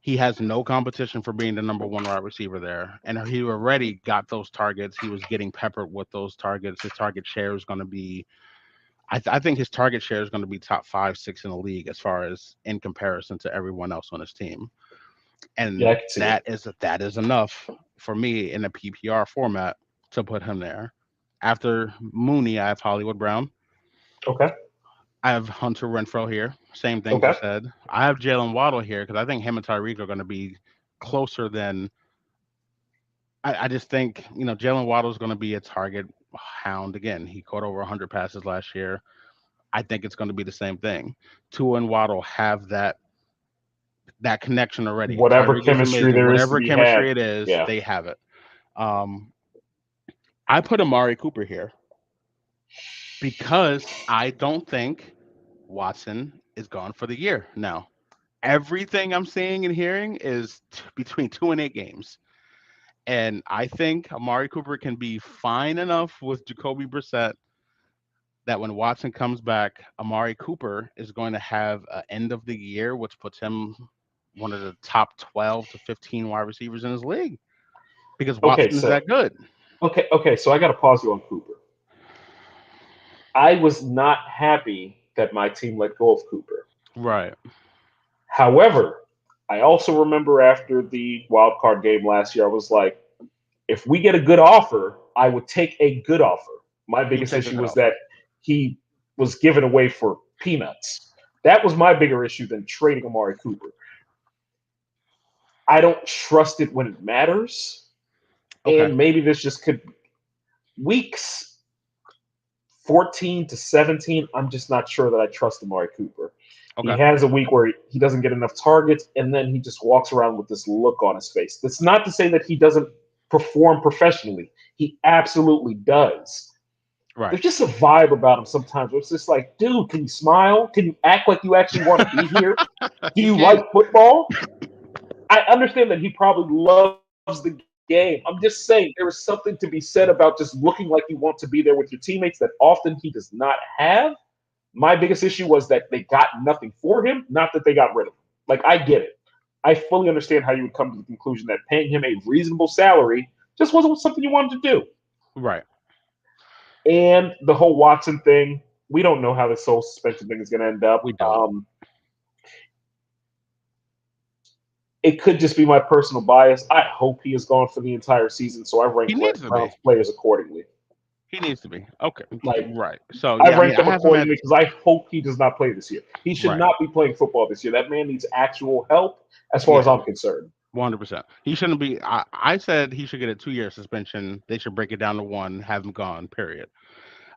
He has no competition for being the number one wide receiver there, and he already got those targets. He was getting peppered with those targets. His target share is going to be I think his target share is going to be top five, six in the league as far as in comparison to everyone else on his team, Yeah, I and can see it. that is enough for me in a PPR format to put him there. After Mooney, I have Hollywood Brown. Okay. I have Hunter Renfro here. Same things you Okay. said. I have Jalen Waddle here because I think him and Tyreek are going to be closer than I just think Jalen Waddle is going to be a target hound again. He caught over 100 passes last year. I think it's going to be the same thing. Tua and Waddle have that connection already. Whatever Tyreek is chemistry amazing. there is to Whatever be had. chemistry it is, Yeah. they have it. Um, I put Amari Cooper here because I don't think Watson is gone for the year now. Everything I'm seeing and hearing is between 2 and 8 games. And I think Amari Cooper can be fine enough with Jacoby Brissett that when Watson comes back, Amari Cooper is going to have an end of the year, which puts him one of the top 12 to 15 wide receivers in his league because Okay, Watson is so that good. okay, so I got to pause you on Cooper. I was not happy that my team let go of Cooper. Right. However, I also remember after the wild card game last year, I was like, if we get a good offer, I would take a good offer. My You biggest take a issue good was that offer. he was given away for peanuts. That was my bigger issue than trading Amari Cooper. I don't trust it when it matters. Okay. And maybe this just could weeks 14 to 17, I'm just not sure that I trust Amari Cooper. He Okay. has a week where he doesn't get enough targets, and then he just walks around with this look on his face. That's not to say that he doesn't perform professionally. He absolutely does. Right. There's just a vibe about him sometimes where it's just like, dude, can you smile? Can you act like you actually want to be here? Do He you like can't. football? I understand that he probably loves the game. I'm just saying there is something to be said about just looking like you want to be there with your teammates that often he does not have. My biggest issue was that they got nothing for him, not that they got rid of him. Like, I get it. I fully understand how you would come to the conclusion that paying him a reasonable salary just wasn't something you wanted to do. Right. And the whole Watson thing, we don't know how this whole suspension thing is going to end up. We don't. It could just be my personal bias. I hope he is gone for the entire season, so I He rank needs to be. Browns players accordingly. He needs to be. Okay. Like, Right. So I've yeah, I mean, ranked I them have him at accordingly because I hope he does not play this year. He should right. not be playing football this year. That man needs actual help, as far as Yeah. I'm concerned. 100%. He shouldn't be. I said he should get a 2 year suspension. They should break it down to one, have him gone. Period.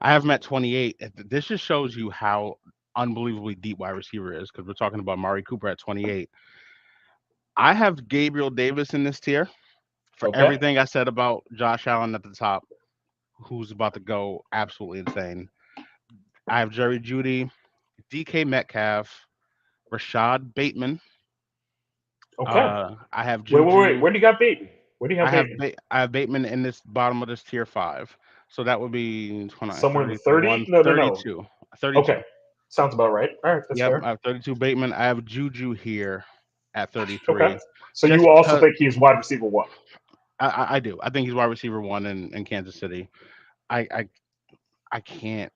I have him at 28. This just shows you how unbelievably deep wide receiver is because we're talking about Mari Cooper at 28. I have Gabriel Davis in this tier for Okay. everything I said about Josh Allen at the top, who's about to go absolutely insane. I have Jerry Judy, DK Metcalf, Rashad Bateman. Okay. I have Wait. Juju. Where do you got Bateman? Where do you have Bateman? I have Bateman in this bottom of this tier five. So that would be 20, Somewhere in the 30? 31, No, no, no. 32. 32. Okay. Sounds about right. All right. That's Yep, fair. I have 32 Bateman. I have Juju here at Okay. 33. So Just you also because think he's wide receiver one? I do. I think he's wide receiver one in Kansas City. I, I I can't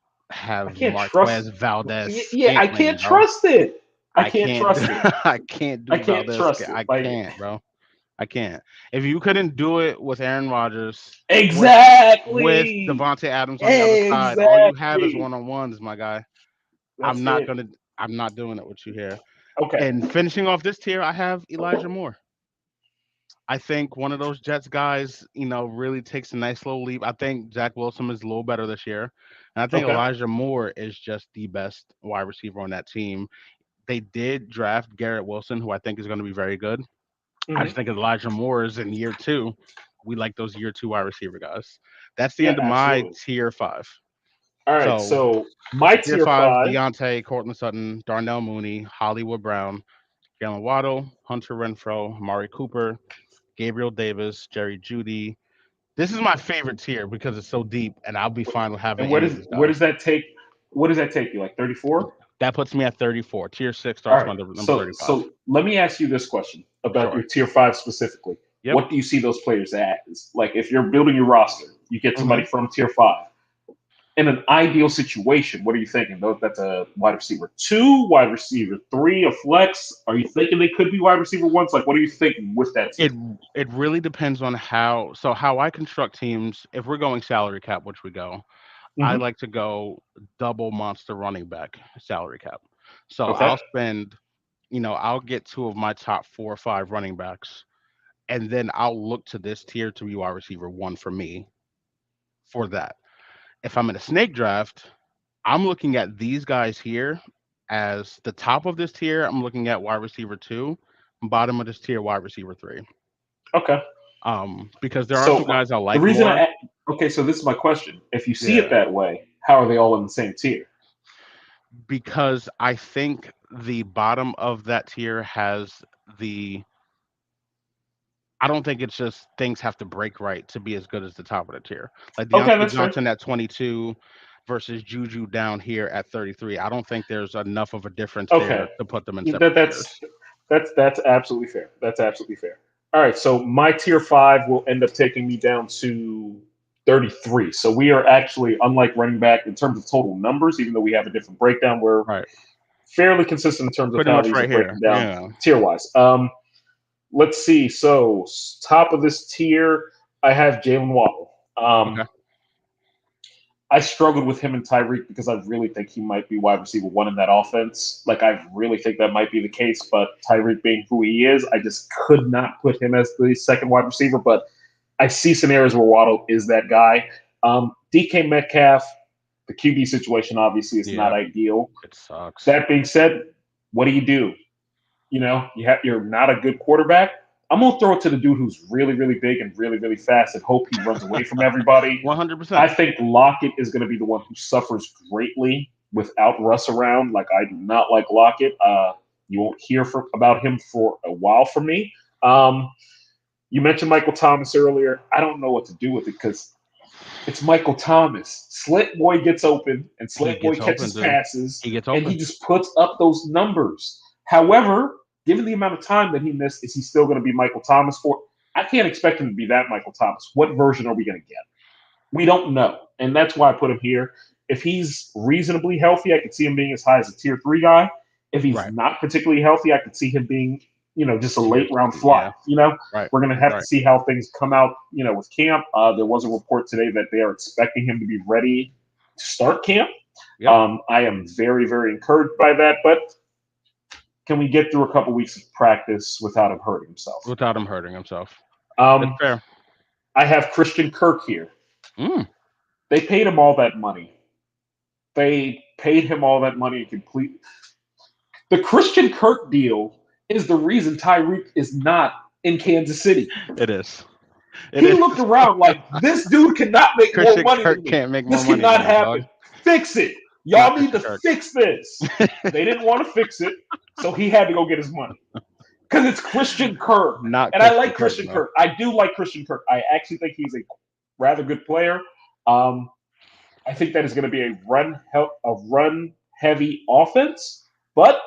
I have can't trust. Marquez Valdez Yeah, I Scantling, can't bro. trust it. I I can't can't do trust it. I can't I do can't Valdez. trust it. I Like, can't, bro. I can't. If you couldn't do it with Aaron Rodgers, with exactly. Devontae Adams on the other side, all you have is Exactly. one on ones, my guy. I'm That's not it. gonna. I'm not doing it with you here. Okay. And finishing off this tier, I have Elijah Moore. I think one of those Jets guys, really takes a nice slow leap. I think Zach Wilson is a little better this year. And I think Okay. Elijah Moore is just the best wide receiver on that team. They did draft Garrett Wilson, who I think is going to be very good. I just Hmm. think Elijah Moore is in year two. We like those year two wide receiver guys. That's the Yeah, end of my absolutely. tier five. All right. So So my tier tier five: five. Deontay, Cortland Sutton, Darnell Mooney, Hollywood Brown, Jalen Waddle, Hunter Renfro, Amari Cooper, Gabriel Davis, Jerry Judy. This is my favorite tier because it's so deep, and I'll be fine with having And any of these where guys. does that take? What does that take you? Like 34? That puts me at 34. Tier six All starts right. number So 35. let me ask you this question about your Sure. tier five specifically. Yep. What do you see those players as? Like, if you're building your roster, you get hmm somebody from tier five. In an ideal situation, what are you thinking? That's a wide receiver two, wide receiver three, a flex. Are you thinking they could be wide receiver ones? Like, what are you thinking with that It tier? it really depends on how I construct teams. If we're going salary cap, which we go, I Hmm. like to go double monster running back salary cap. So Okay. I'll get two of my top 4 or 5 running backs, and then I'll look to this tier to be wide receiver one for me for that. If I'm in a snake draft, I'm looking at these guys here as the top of this tier. I'm looking at wide receiver two, bottom of this tier, wide receiver three. Okay. Because there are some So guys I the like reason more. I okay, so this is my question. If you see it Yeah, that way, how are they all in the same tier? because I think the bottom of that tier has the. I don't think it's just things have to break right to be as good as the top of the tier. Like Okay, Deontay that's fair. Johnson at 22 versus Juju down here at 33. I don't think there's enough of a difference there Okay, to put them in yeah, separate tiers. that's absolutely fair. That's absolutely fair. All right, so my tier five will end up taking me down to 33. So we are actually, unlike running back in terms of total numbers, even though we have a different breakdown, we're Right. fairly consistent in terms of Pretty how much these are right breaking here. down Yeah. tier wise. Let's see. So top of this tier, I have Jalen Waddle. Okay. I struggled with him and Tyreek because I really think he might be wide receiver one in that offense. Like I really think that might be the case, but Tyreek being who he is, I just could not put him as the second wide receiver. But I see scenarios where Waddle is that guy. DK Metcalf, the QB situation obviously is not Yeah. ideal. It sucks. That being said, what do? You're not a good quarterback. I'm gonna throw it to the dude who's really, really big and really, really fast and hope he runs away from everybody. 100%. I think Lockett is going to be the one who suffers greatly without Russ around. Like I do not like Lockett. You won't hear about him for a while from me. Um, you mentioned Michael Thomas earlier. I don't know what to do with it because it's Michael Thomas. Slit Boy gets open and He Slit Boy gets open, catches dude. passes He gets and he open. just puts up those numbers. However, given the amount of time that he missed, is he still going to be Michael Thomas for? I can't expect him to be that Michael Thomas. What version are we going to get? We don't know. And that's why I put him here. If he's reasonably healthy, I could see him being as high as a tier three guy. If he's Right. not particularly healthy, I could see him being, just a Tier late round two. fly. Yeah. Right. We're going to have to Right. see how things come out, with camp. There was a report today that they are expecting him to be ready to start camp. Yep. I am very, very encouraged by that. But can we get through a couple weeks of practice without him hurting himself? Without him hurting himself. It's Um, fair. I have Christian Kirk here. Mm. They paid him all that money. They paid him all that money and complete. The Christian Kirk deal is the reason Tyreek is not in Kansas City. It is. It He is. looked around like this dude cannot make more Christian money than Kirk me. can't make more This money than cannot me, dog. happen. Fix it. Not Y'all need Christian to Kirk. fix this. They didn't want to fix it, so he had to go get his money. Because it's Christian Kirk. Not And I Christian like Kirk, Christian bro. Kirk. I do like Christian Kirk. I actually think he's a rather good player. Um, I think that is going to be a run heavy offense, but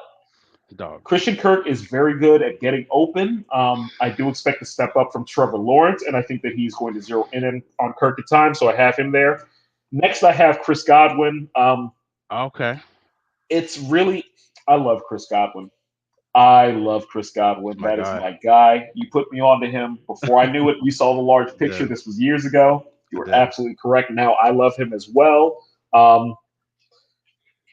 Dog. Christian Kirk is very good at getting open. I do expect to step up from Trevor Lawrence, and I think that he's going to zero in on Kirk at times, so I have him there. Next, I have Chris Godwin. Okay. It's really, I love Chris Godwin. I love Chris Godwin. My That is guy. my guy. You put me onto him before I knew it. You saw the large I picture. did. This was years ago. You I were did. absolutely correct. Now I love him as well. Um,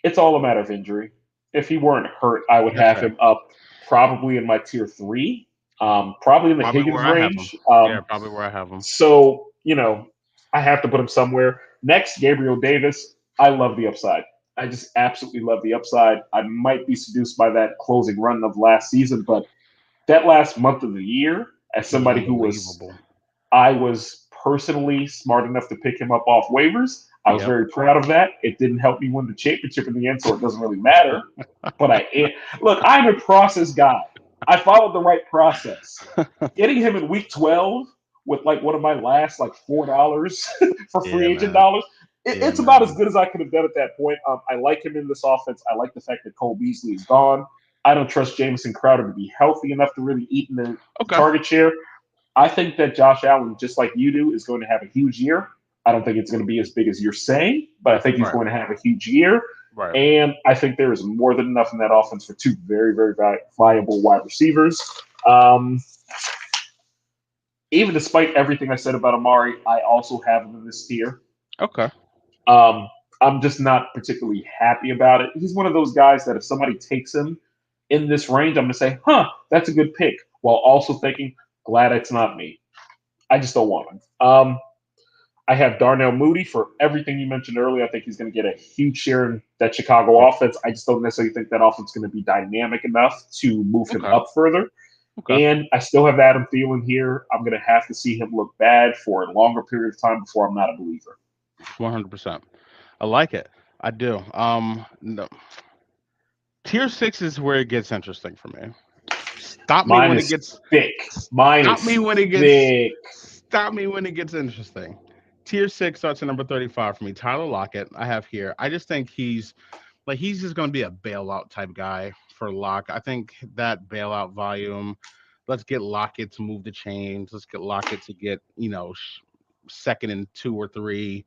it's all a matter of injury. If he weren't hurt, I would That's have fair. him up probably in my tier three, probably in the Probably Higgins where I have him. range. Yeah, probably where I have him. So, I have to put him somewhere. Next, Gabriel Davis. I love the upside. I just absolutely love the upside. I might be seduced by that closing run of last season, but that last month of the year, as He was somebody unbelievable. I was personally smart enough to pick him up off waivers. I was Yep. very proud of that. It didn't help me win the championship in the end, so it doesn't really matter. But look, I'm a process guy. I followed the right process. Getting him in week 12 with like one of my last like $4 for free Yeah, agent man. dollars, Yeah, it's about as man. good as I could have done at that point. I like him in this offense. I like the fact that Cole Beasley is gone. I don't trust Jamison Crowder to be healthy enough to really eat in the Okay. target share. I think that Josh Allen, just like you do, is going to have a huge year. I don't think it's going to be as big as you're saying, but I think he's Right. going to have a huge year. Right. And I think there is more than enough in that offense for two very, very viable wide receivers. Um, Even despite everything I said about Amari, I also have him in this tier. Okay. Um, I'm just not particularly happy about it. He's one of those guys that if somebody takes him in this range, I'm going to say, huh, that's a good pick, while also thinking, glad it's not me. I just don't want him. I have Darnell Mooney for everything you mentioned earlier. I think he's going to get a huge share in that Chicago Yep. offense. I just don't necessarily think that offense is going to be dynamic enough to move him Okay. up further. Okay. And I still have Adam Thielen here. I'm going to have to see him look bad for a longer period of time before I'm not a believer. 100%. I like it. I do. No. Tier six is where it gets interesting for me. Stop me Mine when it is gets. thick. Mine Stop me is when it gets. thick. Stop me when it gets interesting. Tier six starts at number 35 for me. Tyler Lockett, I have here. I just think he's just going to be a bailout type guy for Lock. I think that bailout volume. Let's get Lockett to move the chains. Let's get Lockett to get second and two or three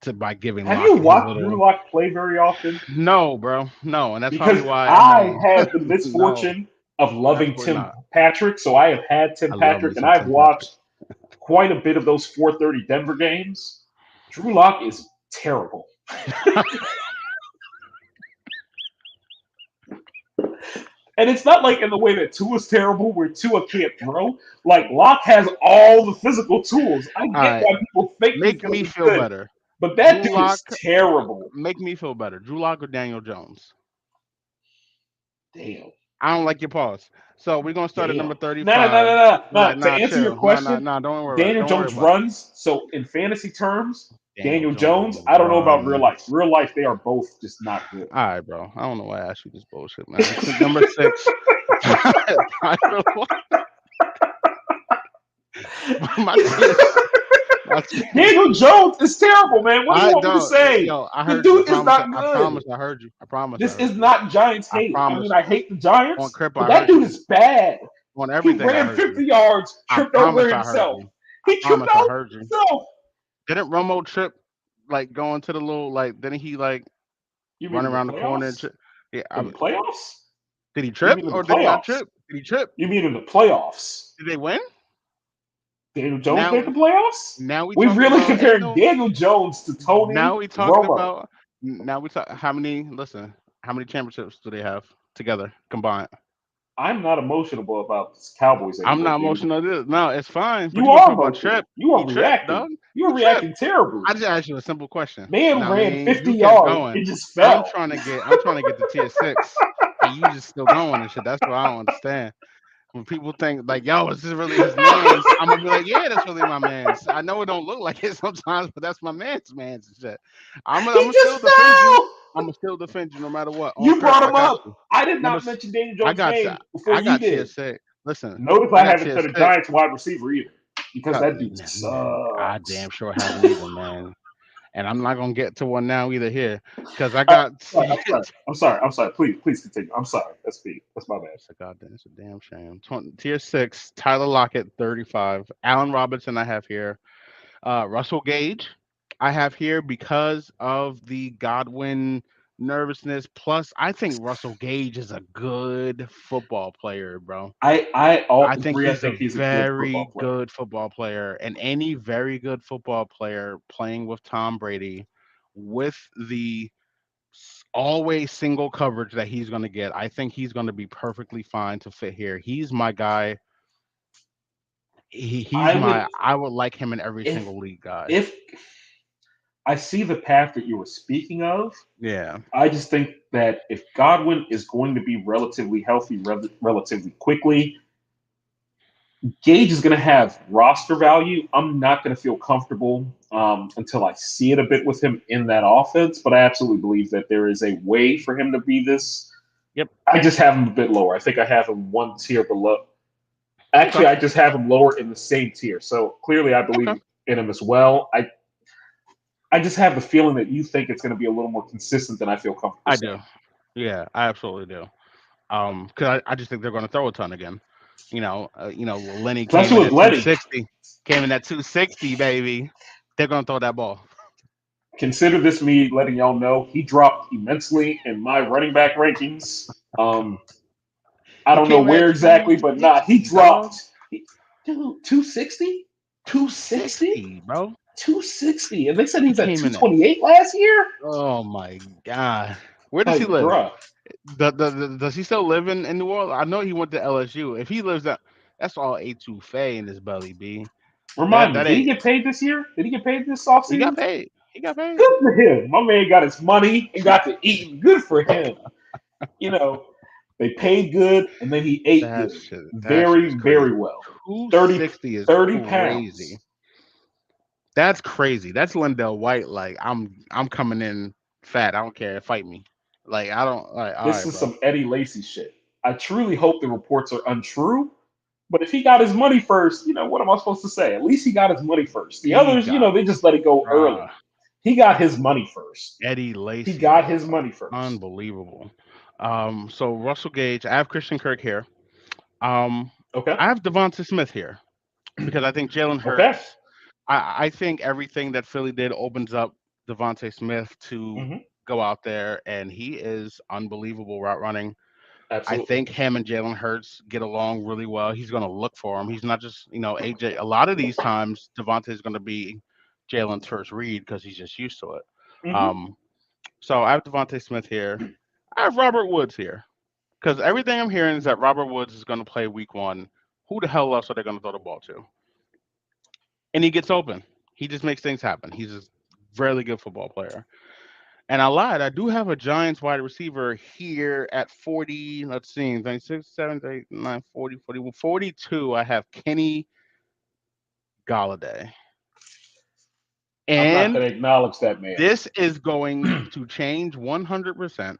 to by giving Have you Lockett his watched Drew little. Lock play very often? No, bro, no, and that's probably Because why I'm I on. have the No, misfortune of loving absolutely Tim not. Patrick, so I have had Tim I love me Patrick, and some I've Tim Patrick. watched quite a bit of those 4:30 Denver games. Drew Lock is terrible. And it's not like in the way that Tua's terrible, where Tua can't throw. Like Locke has all the physical tools. I All get right, why people think he's make going to me be feel good, better. but that Drew dude Lock, is terrible. make me feel better. Drew Lock or Daniel Jones. Damn, I don't like your pause. So we're gonna start at damn. number No, no, no, 35. no, no, Nah, no. To nah, answer your chill. Nah, nah, question, nah. Don't worry about it. Daniel Don't worry Jones about it. runs. So in fantasy terms, Daniel Daniel Jones Jones. I don't know about real life. runs. Real life, they are both just not good. All right, bro. I don't know why I asked you this bullshit, man. Number six. Tyler Lock- my tears. My tears. Daniel Jones is terrible, man. What do you I want me to don't. say? Yo, I The heard you. I dude is promise. not I good. promise. I heard you. I promise. I This heard is you. not Giants I hate. I mean, promise. I hate the On Giants, Crip, but I that heard dude you. is bad. On He everything, I ran heard you. 50 yards, I tripped over promise. I heard himself. you. I He tripped promise. I over heard you. himself. Didn't Romo trip like going to the little like? Didn't he like You run mean in the around the corner and playoffs? trip? Yeah. In the playoffs? Did he You trip mean in the or did he not playoffs? trip? Did he trip? You mean in the playoffs? Did they win? Daniel Jones made Now, the playoffs? now we We talking really about ain't comparing no. Daniel Jones to Now Tony we talking Romo. about. Now we talk. How many? Listen. How many championships do they have together combined? I'm not emotional about this Cowboys I'm anymore, not dude. emotional. No, it's fine. But You you want to are talk about Trip? emotional. You are He tripped, reacting. dog. You He are tripped. reacting terribly. I just asked you a simple question. Man Now, I ran mean, 50 you kept yards going. and just fell. I'm trying to get to tier six, and you just still going and shit. That's what I don't understand. When people think like, "Yo, is this really his man's?" I'm gonna be like, "Yeah, that's really my man's." I know it don't look like it sometimes, but that's my man's and shit. He I'm gonna just still defend you. fell. I'm gonna still defend you no matter what. On You Crip, brought I him got up. you. I did Number, not s- mention Daniel I Jones' got, name before I you got tier did. six. Listen, Notice I I got haven't tier said a six. Giants wide receiver either because that dude I damn sucks. sure haven't either, man. And I'm not gonna get to one now either here because I Uh, got I'm sorry. I'm sorry. I'm sorry. Please continue. I'm sorry. That's me. That's my bad. it's a goddamn, it's a damn shame. Tier six, Tyler Lockett, 35. Allen Robinson, I have here. Russell Gage, I have here because of the Godwin nervousness. Plus, I think Russell Gage is a good football player, bro. I all I think agree. I he's a think he's a good football very player. good football player, and any very good football player playing with Tom Brady, with the always single coverage that he's going to get, I think he's going to be perfectly fine to fit here. He's my guy. He's I would my. I would like him in every if single league guy. if I see the path that you were speaking of. Yeah. I just think that if Godwin is going to be relatively healthy relatively quickly, Gage is going to have roster value. I'm not going to feel comfortable until I see it a bit with him in that offense, but I absolutely believe that there is a way for him to be this. Yep. I just have him a bit lower. I think I have him one tier below. Okay. Actually, I just have him lower in the same tier. So clearly, I Okay. believe in him as well. I just have the feeling that you think it's going to be a little more consistent than I feel comfortable I do. saying. Yeah, I absolutely do. Because I just think they're going to throw a ton again. Lenny came Especially in with at Lenny. 260. Came in at 260, baby. They're going to throw that ball. Consider this me letting y'all know he dropped immensely in my running back rankings. I He don't know came in at where exactly, but nah, he 260, dog. dropped. Dude, 260? 260? 260, bro. 260. And they said he He was at came in at. 228 last year? Oh my god. Where does he Like, live? bruh. Does he still live in New Orleans? I know he went to LSU. If he lives that, that's all A2 Fay in his belly, B. Remind That me, that did he ain't. get paid this year? Did he get paid this He got offseason? paid. He got paid. Good for him. My man got his money and got to eat. Good for him. You know, they paid good and then he ate That good. shit. That shit Very, is very crazy. well. Two 30, sixty is 30 crazy. pounds. That's crazy. That's Lindell White. Like I'm coming in fat. I don't care. Fight me. Like I don't. Like all This right, is bro. some Eddie Lacy shit. I truly hope the reports are untrue. But if he got his money first, what am I supposed to say? At least he got his money first. The He others, got they just let it go early. bruh, He got his money first. Eddie He Lacy, got bro. his Like money first. unbelievable. So Russell Gage. I have Christian Kirk here. Um, Okay. I have Devonta Smith here because I think Jalen Okay. Hurts. I think everything that Philly did opens up Devonta Smith to Hmm. go out there, and he is unbelievable route running. I Absolutely. think him and Jalen Hurts get along really well. He's going to look for him. He's not just, AJ. A lot of these times, Devontae is going to be Jalen's first read because he's just used to it. Hmm. Um, so I have Devontae Smith here. I have Robert Woods here because everything I'm hearing is that Robert Woods is going to play week one. Who the hell else are they going to throw the ball to? And he gets open. He just makes things happen. He's a really good football player. And I lied. I do have a Giants wide receiver here at 40. Let's see, 36, 7, 8, 9, 40, 41, 42. I have Kenny Galladay. I'm not And going to acknowledge that man. this is going to change 100%.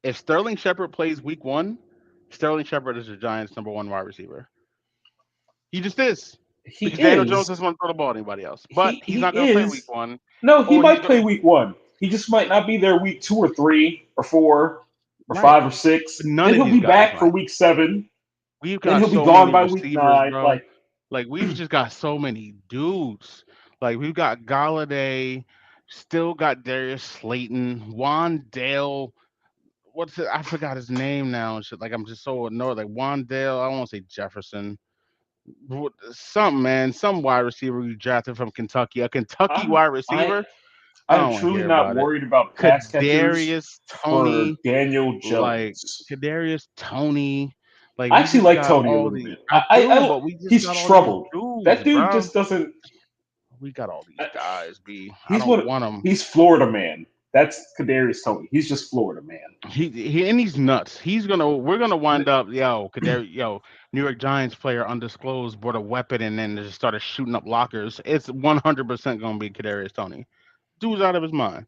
If Sterling Shepard plays week one, Sterling Shepard is the Giants' number one wide receiver. He just is. He Because Daniel Jones is. doesn't want to throw the ball to anybody else. But He he's not going to play week is. one, No, he or he's might going play to. week one. He just might not be there week 2 or 3 or 4 or Right. five or But six. none Then of he'll these be guys back for might. week 7. We've Then got he'll be so gone many by week receivers, 9. bro. Like we've just got so many dudes. Like we've got Galladay, still got Darius Slayton, Juan Dale. What's it? I forgot his name now and shit. Like I'm just so annoyed. Like Juan Dale, I don't want to say Jefferson. Something man, some wide receiver you drafted from Kentucky. A Kentucky I'm wide I receiver. I I'm don't want to truly hear not about it. worried about pass catchers Kadarius for Tony, Daniel like Jones. Kadarius Tony. Like I we actually just like got Tony a all little these. bit. I do, but we just He's got all these troubled. dudes, That dude bro. just doesn't. We got all these I- guys. B. I He's don't what want them. he's Florida man. That's Kadarius Tony. He's just Florida man. He and he's nuts. He's gonna. We're gonna wind up. New York Giants player undisclosed brought a weapon and then just started shooting up lockers. It's 100% gonna be Kadarius Tony. Dude's out of his mind.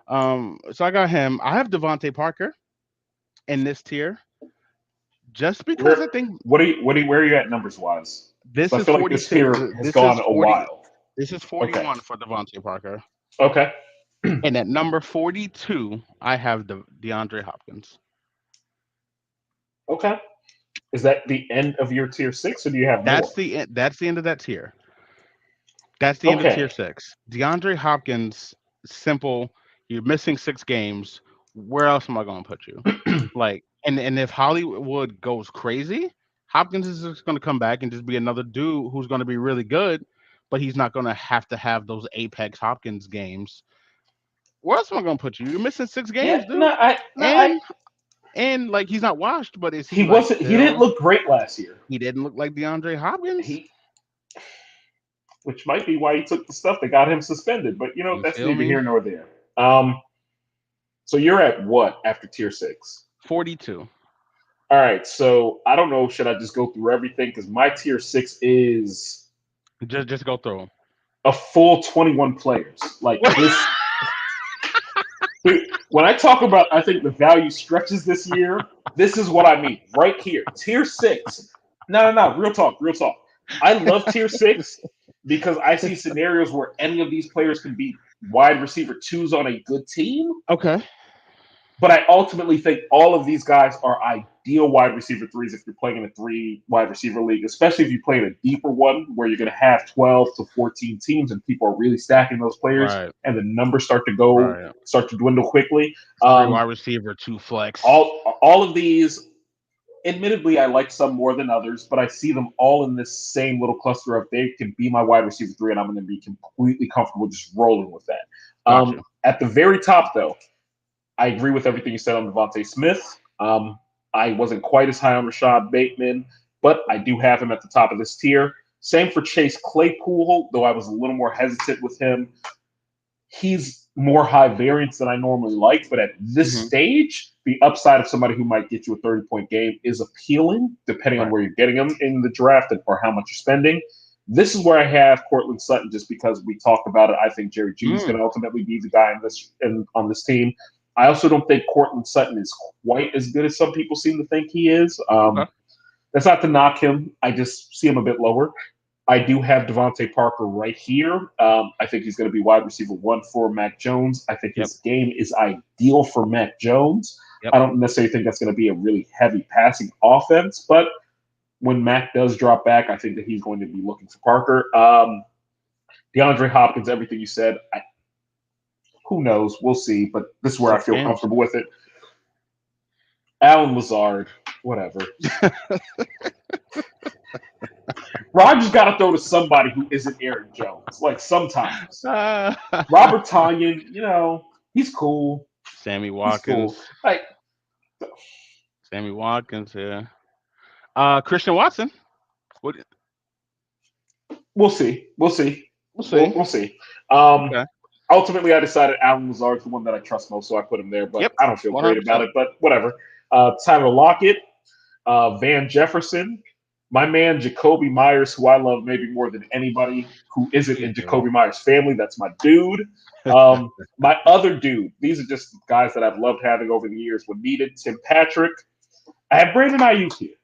So I got him. I have Devontae Parker in this tier just because Where I think where are you at numbers wise? this So I is feel like this 42. tier has This is gone a 40. while. This is Okay. 41 for Devontae Parker. Okay. And at number 42, I have DeAndre Hopkins. Okay. Is that the end of your tier 6 or do you have more? That's the end of that tier. That's the end of tier Okay. 6. DeAndre Hopkins, simple. You're missing 6 games. Where else am I going to put you? Like, and if Hollywood goes crazy, Hopkins is just going to come back and just be another dude who's going to be really good, but he's not going to have those apex Hopkins games. Where else am I going to put you? You're missing 6 games, Yeah, no, dude. I no, I And like he's not washed, but is he he like wasn't he didn't still? look great last year. He didn't look like DeAndre Hopkins. He which might be why he took the stuff that got him suspended, but You that's feel neither me? here nor there. So you're at what after tier 6? 42. All right, so I don't know. Should I just go through everything? Because my tier 6 is Just go through them. a full 21 players. Like What? this, when I talk about, I think the value stretches this year. This is what I mean right here. Tier 6. No, no, no. Real talk. Real talk. I love tier 6 because I see scenarios where any of these players can be wide receiver twos on a good team. Okay. But I ultimately think all of these guys are ideal wide receiver threes if you're playing in a 3 wide receiver league, especially if you play in a deeper one where you're going to have 12 to 14 teams and people are really stacking those players Right. and the numbers Right. start to dwindle quickly. Three wide receiver, two flex. All of these, admittedly, I like some more than others, but I see them all in this same little cluster of they can be my wide receiver three, and I'm going to be completely comfortable just rolling with that. Got you. At the very top, though, I agree with everything you said on Devontae Smith. I wasn't quite as high on Rashad Bateman, but I do have him at the top of this tier. Same for Chase Claypool, though I was a little more hesitant with him. He's more high variance than I normally like, but at this Hmm. stage, the upside of somebody who might get you a 30-point game is appealing, depending on Right. where you're getting them in the draft and or how much you're spending. This is where I have Cortland Sutton just because we talked about it. I think Jerry Judy is going Mm. to ultimately be the guy on this team. I also don't think Cortland Sutton is quite as good as some people seem to think he is. Okay. That's not to knock him. I just see him a bit lower. I do have Devontae Parker right here. I think he's going to be wide receiver one for Mac Jones. I think Yep. his game is ideal for Mac Jones. Yep. I don't necessarily think that's going to be a really heavy passing offense, but when Mac does drop back, I think that he's going to be looking for Parker. DeAndre Hopkins, everything you said, who knows? We'll see, but this is where I Six feel games. comfortable with it. Alan Lazard, whatever. Rodgers got to throw to somebody who isn't Aaron Jones. Like sometimes. Uh, Robert Tanyan, he's cool. Sammy He's cool. Watkins. Like, Sammy Watkins. Yeah. Christian Watson. What? we'll see. We'll see. We'll We'll, see. we'll see. Um, Okay. ultimately, I decided Alan Lazard's the one that I trust most, so I put him there. But Yep. I don't feel One great hundred about percent. it. But whatever. Tyler Lockett, Van Jefferson, my man Jacoby Myers, who I love maybe more than anybody who isn't You in do. Jacoby Myers' family. That's my dude. My other dude. These are just guys that I've loved having over the years when needed. Tim Patrick. I have Brandon Ayuk here.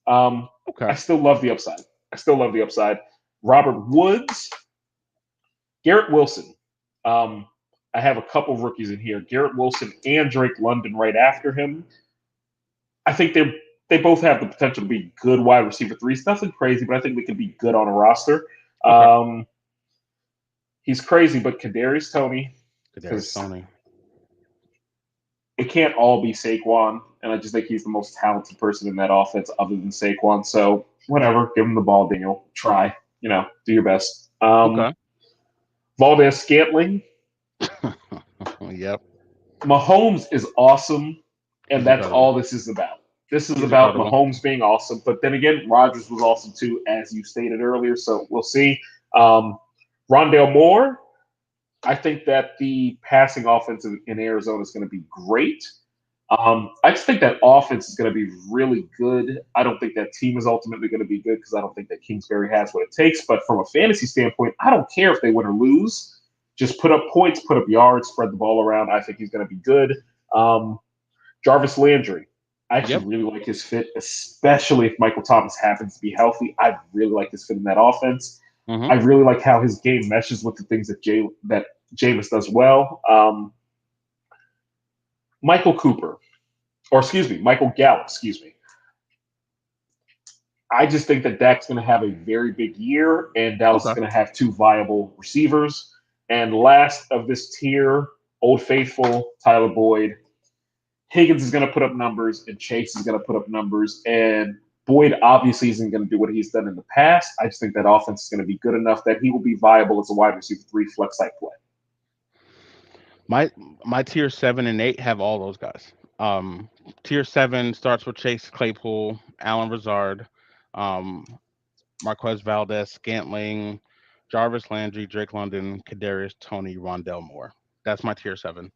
Okay. I still love the upside. I still love the upside. Robert Woods, Garrett Wilson. Um, I have a couple of rookies in here. Garrett Wilson and Drake London right after him. I think they both have the potential to be good wide receiver threes. Nothing crazy, but I think they could be good on a roster. Okay. Um, he's crazy, but Kadarius Tony, Kadarius because Tony. it can't all be Saquon, and I just think he's the most talented person in that offense other than Saquon. So whatever, give him the ball, Daniel. Try, do your best. Okay. Valdez Scantling, Yep. Mahomes is awesome, and He's that's incredible. all this is about. This is He's about incredible. Mahomes being awesome, but then again, Rodgers was awesome too, as you stated earlier. So we'll see. Um, Rondale Moore, I think that the passing offense in Arizona is going to be great. I just think that offense is going to be really good. I don't think that team is ultimately going to be good because I don't think that Kingsbury has what it takes. But from a fantasy standpoint, I don't care if they win or lose. Just put up points, put up yards, spread the ball around. I think he's going to be good. Um, Jarvis Landry, I Yep. actually really like his fit, especially if Michael Thomas happens to be healthy. I really like his fit in that offense. Hmm. I really like how his game meshes with the things that Jameis does well. Michael Cooper, or excuse me, Michael Gallup, excuse me. I just think that Dak's going to have a very big year, and Dallas is Okay. going to have two viable receivers. And last of this tier, Old Faithful, Tyler Boyd. Higgins is going to put up numbers, and Chase is going to put up numbers. And Boyd obviously isn't going to do what he's done in the past. I just think that offense is going to be good enough that he will be viable as a wide receiver three flex type play. My my tier 7 and 8 have all those guys. Um, Tier 7 starts with Chase Claypool, Alan Razard, um, Marquez Valdez, Scantling, Jarvis Landry, Drake London, Kadarius Tony, Rondell Moore. That's my tier 7.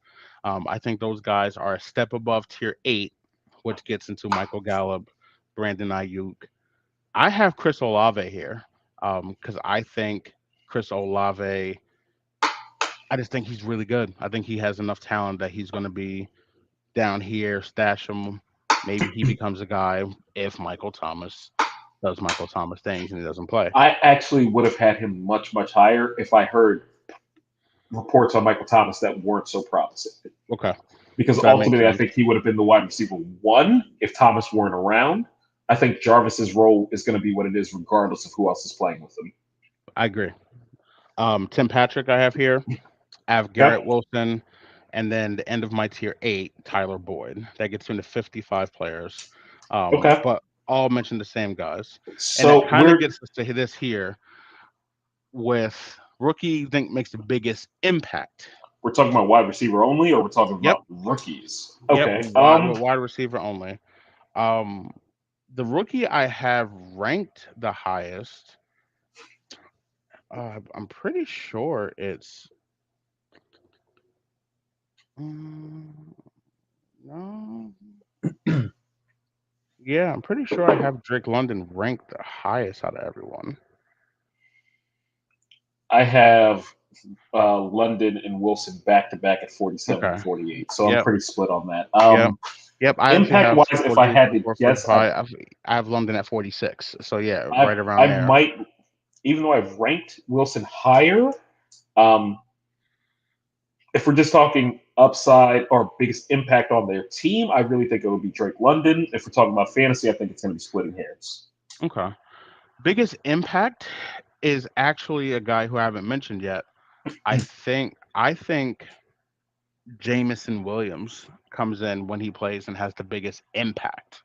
I think those guys are a step above tier 8, which gets into Michael Gallup, Brandon Ayuk. I have Chris Olave here because I think Chris Olave. I just think he's really good. I think he has enough talent that he's going to be down here, stash him. Maybe he becomes a guy if Michael Thomas does Michael Thomas things and he doesn't play. I actually would have had him much, much higher if I heard reports on Michael Thomas that weren't so promising. Okay, Because that makes ultimately, I sense. think he would have been the wide receiver one if Thomas weren't around. I think Jarvis's role is going to be what it is, regardless of who else is playing with him. I agree. Tim Patrick, I have here. I have Okay. Garrett Wilson, and then the end of my tier 8, Tyler Boyd. That gets into 55 players, Okay. but all mention the same guys, and that So kind of gets us to this here with rookie. You think makes the biggest impact? we're talking about wide receiver only, or we're talking Yep, about rookies. yep. Okay. Wide receiver only. Um, the rookie I have ranked the highest I'm pretty sure it's mm, no. Yeah, I'm pretty sure I have Drake London ranked the highest out of everyone. I have London and Wilson back to back at 47 and Okay. 48. So I'm Yep. pretty split on that. Yep. Yep. I actually Impact have wise, if I 48, had to 44, guess, I 45. I have London at 46. So yeah, I right around I there. might, even though I've ranked Wilson higher. Um, if we're just talking upside or biggest impact on their team, I really think it would be Drake London. If we're talking about fantasy, I think it's going to be splitting hairs. Okay. Biggest impact is actually a guy who I haven't mentioned yet. I think Jamison Williams comes in when he plays and has the biggest impact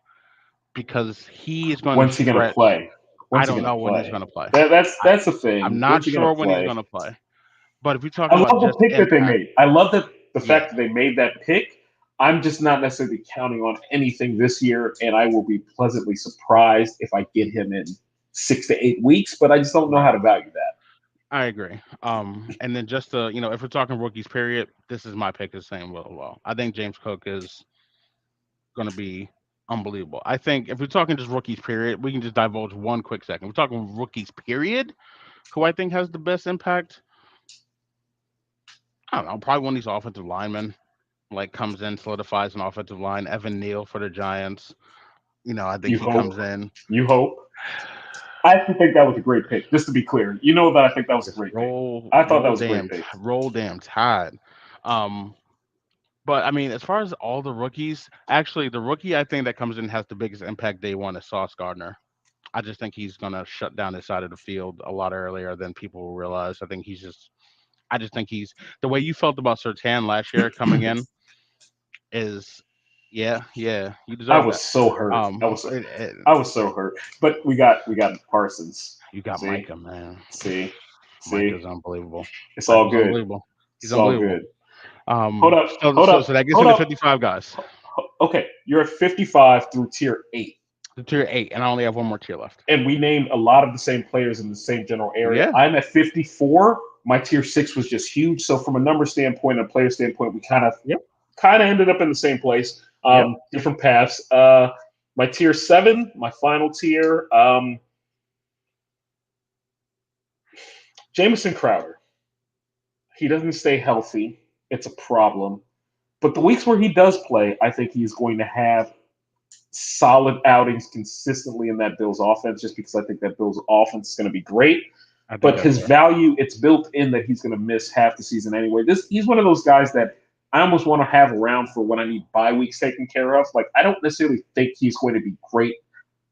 because he is going to When's he going to stretch. play? I When's he don't going to know when he's play? going to play. That's I, that's the I'm thing. not When's he going to sure when he's play? going to play. But if you're I talking about love the just pick that they impact, made. I love that the yeah, fact that they made that pick. I'm just not necessarily counting on anything this year, and I will be pleasantly surprised if I get him in 6 to 8 weeks. But I just don't know how right. to value that. I agree. And then just if we're talking rookies, period, this is my pick. Is saying well. I think James Cook is going to be unbelievable. I think if we're talking just rookies, period, we can just divulge one quick second. We're talking rookies, period. Who I think has the best impact? I don't know. Probably one of these offensive linemen. Like comes in, solidifies an offensive line. Evan Neal for the Giants. I think You he hope. comes in. You hope. I actually think that was a great pick. Just to be clear, you know that I think that was a Just great pick. I thought that was a great pick. roll damn tide. Um, but I mean, as far as all the rookies, actually, the rookie I think that comes in has the biggest impact day one is Sauce Gardner. I just think he's gonna shut down his side of the field a lot earlier than people will realize. I just think he's the way you felt about Sertan last year coming in is, yeah, you I deserve was that. so hurt. Um, it, it, I was so hurt. But we got Parsons. you got See, Micah, man. see, Micah's see. unbelievable. It's all Micah's good. unbelievable. He's It's all unbelievable. good. Hold up. So Hold so up. so that gets me Hold to up. 55 guys. Okay, you're at 55 through tier 8. The tier 8, and I only have one more tier left. And we named a lot of the same players in the same general area. Yeah. I'm at 54. My tier 6 was just huge. So from a number standpoint and a player standpoint, we Yep. kind of ended up in the same place. Yep. Different paths. My tier 7, my final tier, Jamison Crowder. He doesn't stay healthy. It's a problem. But the weeks where he does play, I think he's going to have solid outings consistently in that Bills offense, just because I think that Bills offense is going to be great. I think But that's his fair. value, it's built in that he's going to miss half the season anyway. He's one of those guys that I almost want to have around for when I need bye weeks taken care of. Like I don't necessarily think he's going to be great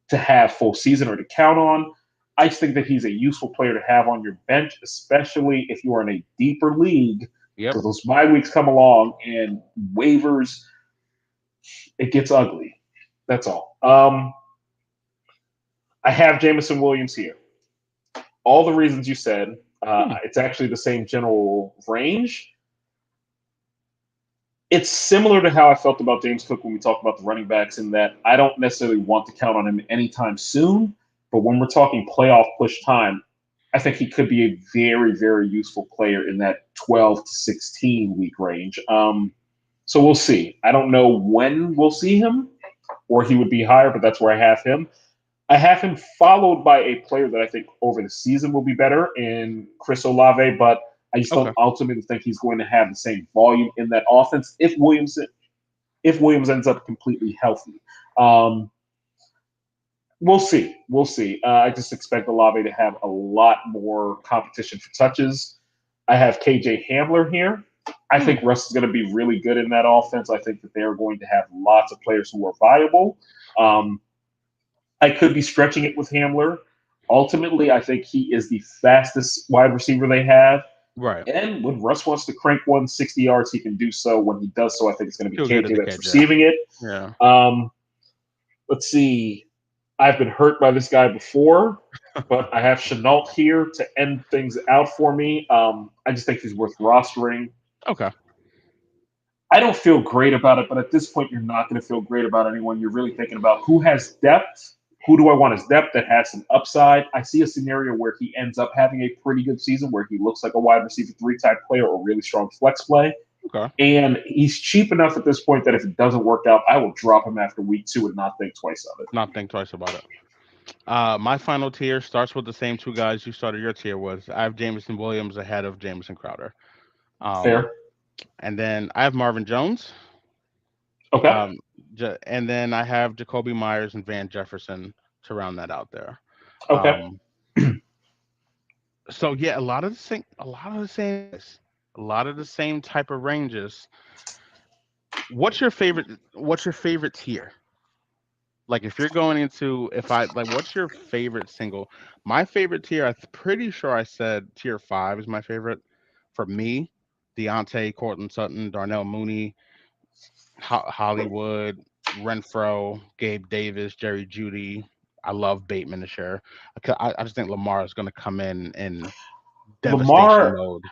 to have full season or to count on. I just think that he's a useful player to have on your bench, especially if you are in a deeper league, Yep. because those bye weeks come along and waivers, it gets ugly. That's all. I have Jamison Williams here. All the reasons you said. Hmm. It's actually the same general range. It's similar to how I felt about James Cook when we talked about the running backs, in that I don't necessarily want to count on him anytime soon. But when we're talking playoff push time, I think he could be a very, very useful player in that 12 to 16 week range. So we'll see. I don't know when we'll see him, or he would be higher, but that's where I have him. I have him followed by a player that I think over the season will be better in Chris Olave, but I just don't Okay. ultimately think he's going to have the same volume in that offense if Williams ends up completely healthy. Um, we'll see. We'll see. I just expect Olave to have a lot more competition for touches. I have KJ Hamler here. I Hmm. think Russ is going to be really good in that offense. I think that they are going to have lots of players who are viable. Um, I could be stretching it with Hamler. Ultimately, I think he is the fastest wide receiver they have. Right. And when Russ wants to crank 160 yards, he can do so. When he does so, I think it's going to be He'll get it KJ to that's KJ. receiving it. Yeah. Um, let's see. I've been hurt by this guy before, but I have Chenault here to end things out for me. I just think he's worth rostering. Okay. I don't feel great about it, but at this point, you're not going to feel great about anyone. You're really thinking about who has depth. Who do I want as depth that has some upside? I see a scenario where he ends up having a pretty good season where he looks like a wide receiver three type player or really strong flex play. Okay. And he's cheap enough at this point that if it doesn't work out, I will drop him after week two and not think twice of it. Not think twice about it. My final tier starts with the same two guys you started your tier with. I have Jameson Williams ahead of Jameson Crowder. Um, Fair. and then I have Marvin Jones. Okay. Um, and then I have Jacoby Myers and Van Jefferson to round that out there. Okay. Um, so yeah, a lot of the same type of ranges. What's your favorite tier? Like if you're going into if I like what's your favorite single? My favorite tier, pretty sure I said tier five is my favorite. For me, Deontay, Cortland Sutton, Darnell Mooney, Hollywood, Renfro, Gabe Davis, Jerry Judy. I love Bateman this year. I just think Lamar is going to come in devastation Lamar. mode. I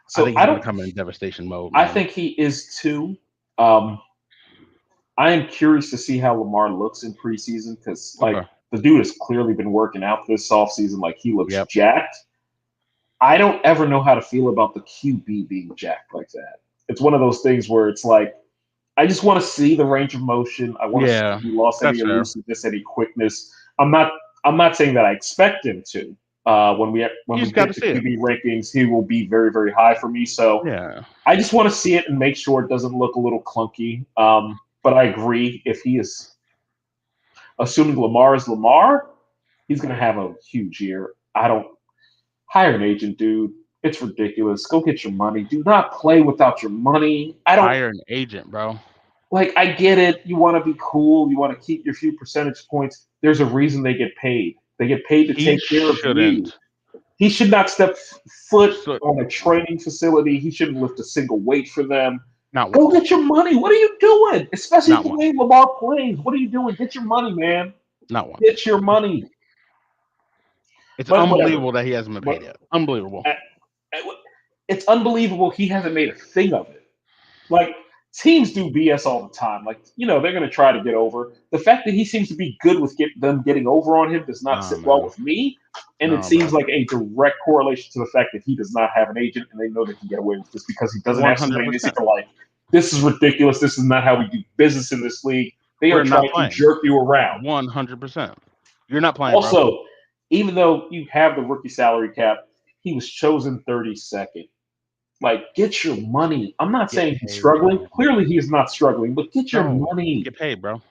So think I he's going don't. to come in devastation mode, I man. think he is too. Um, I am curious to see how Lamar looks in preseason because, like, Okay. the dude has clearly been working out this offseason. Like, he looks Yep. jacked. I don't ever know how to feel about the QB being jacked like that. It's one of those things where it's like, I just want to see the range of motion. I want to see Yeah, if he lost any that's fair. elusiveness, any quickness. I'm not. I'm not saying that I expect him to. When You we just got to get to see it. QB rankings, he will be very very high for me. So Yeah. I just want to see it and make sure it doesn't look a little clunky. But I agree if he is assuming Lamar is Lamar, he's going to have a huge year. I don't hire an agent, dude. It's ridiculous. Go get your money. Do not play without your money. I don't Hire an agent, bro. like. I get it. You want to be cool. You want to keep your few percentage points. There's a reason they get paid. They get paid to He take care of you. shouldn't. He should not step foot So, on a training facility. He shouldn't lift a single weight for them. not Go once. get your money. What are you doing? Especially Not the once. way Lamar plays. What are you doing? Get your money, man. Not once. Get your money. It's But whatever. unbelievable that he hasn't been What? paid yet. Unbelievable. It's unbelievable he hasn't made a thing of it. Like teams do BS all the time. Like they're going to try to get over. The fact that he seems to be good with them getting over on him does not Nah, sit well man. with me. And it No, seems bro. like a direct correlation to the fact that he does not have an agent, and they know they can get away with this because he doesn't One have hundred somebody in his ear percent. like, "This is ridiculous. This is not how we do business in this league." They are We're not trying to playing. jerk you around. 100%. You're not playing, bro. Also, even though you have the rookie salary cap, he was chosen 32nd. Like, get your money. I'm not Get saying he's paid, struggling. man. Clearly, he is not struggling, but get your No. money. Get paid, bro.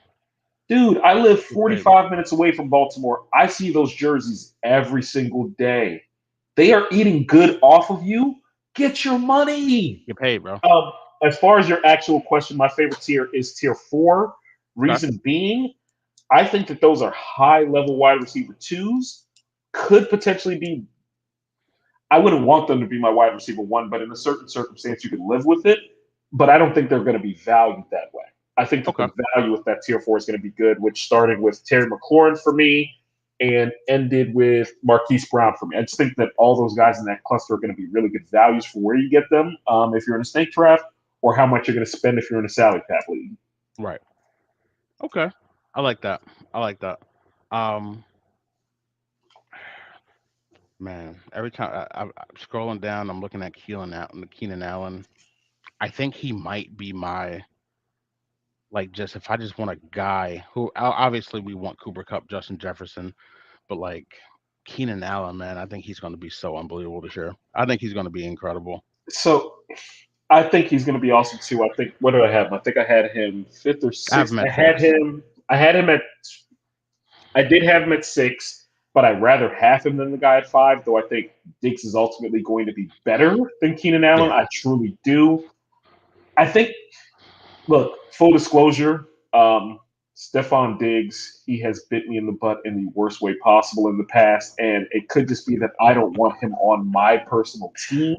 Dude, I live Get paid, bro. 45 minutes away from Baltimore. I see those jerseys every single day. They are eating good off of you. Get your money. Get paid, bro. Um, as far as your actual question, my favorite tier is tier four. Okay. Reason being, I think that those are high level wide receiver twos. Could potentially be. I wouldn't want them to be my wide receiver one, but in a certain circumstance, you could live with it. But I don't think they're going to be valued that way. I think that Okay. the value with that tier four is going to be good, which started with Terry McLaurin for me and ended with Marquise Brown for me. I just think that all those guys in that cluster are going to be really good values for where you get them if you're in a snake draft or how much you're going to spend if you're in a salary cap league. Right. Okay. I like that. I like that. Um, man, every time I'm scrolling down, I'm looking at Keenan Allen. I think he might be my like just if I just want a guy who obviously we want Cooper Cup, Justin Jefferson, but like Keenan Allen, man, I think he's going to be so unbelievable this year. I think he's going to be incredible. So I think he's going to be awesome too. I think what did I have him? I think I had him fifth or I have sixth. him I at had six. him. I had him at. I did have him at six, but I'd rather have him than the guy at five. Though I think Diggs is ultimately going to be better than Keenan Allen. Yeah. I truly do. I think. Look, full disclosure. Stephon Diggs, he has bit me in the butt in the worst way possible in the past, and it could just be that I don't want him on my personal team.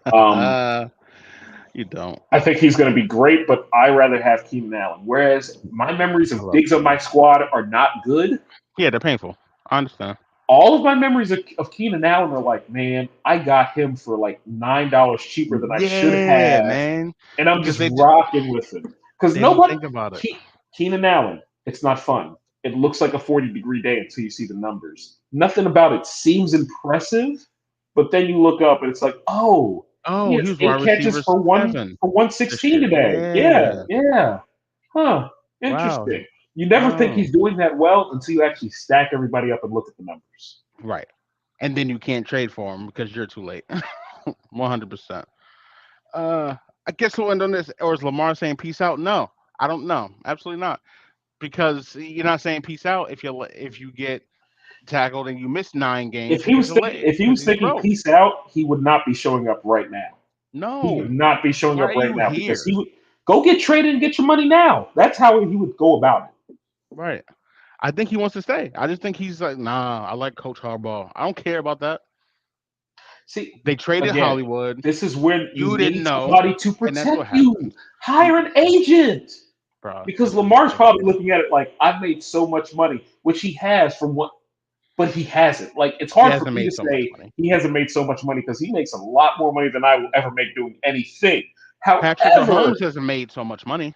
Um, Uh, you don't. I think he's going to be great, but I rather have Keenan Allen. Whereas my memories I of love Diggs on my Keenan. squad are not good. Yeah, they're painful. I understand. All of my memories of Keenan Allen are like, man, I got him for like $9 cheaper than I should Yeah, have, man. and I'm Because just rocking with him because they don't nobody think about it. Keenan Allen. It's not fun. it looks like a 40-degree day until you see the numbers. Nothing about it seems impressive, but then you look up and it's like, oh, he Oh, he has was wide eight catches receiver for one 7 for one this sixteen year. today. Yeah, Yeah. yeah. Huh. Wow. Interesting. You never think Wow. he's doing that well until you actually stack everybody up and look at the numbers. Right. And then you can't trade for him because you're too late. 100%. Uh, I guess we'll end on this. Or is Lamar saying peace out? No, I don't know. Absolutely not. Because you're not saying peace out if you get tackled and you miss 9 games and you're delayed If he because was he's thinking broke. peace out, he would not be showing up right now. He would No. not be showing Why up are right you now because here? he would go get traded and get your money now. That's how he would go about it. Right. I think he wants to stay. I just think he's like, nah, I like Coach Harbaugh. I don't care about that. See, They traded again, Hollywood. this is when you You didn't need know, somebody to and that's protect what you. happens. Hire an agent. Bro, Because this is Lamar's probably ridiculous. looking at it like I've made so much money, which he has from what, but he hasn't. Like it's He hard for hasn't me to made so much say money. he hasn't made so much money because he makes a lot more money than I will ever make doing anything. Patrick Mahomes However, hasn't made so much money.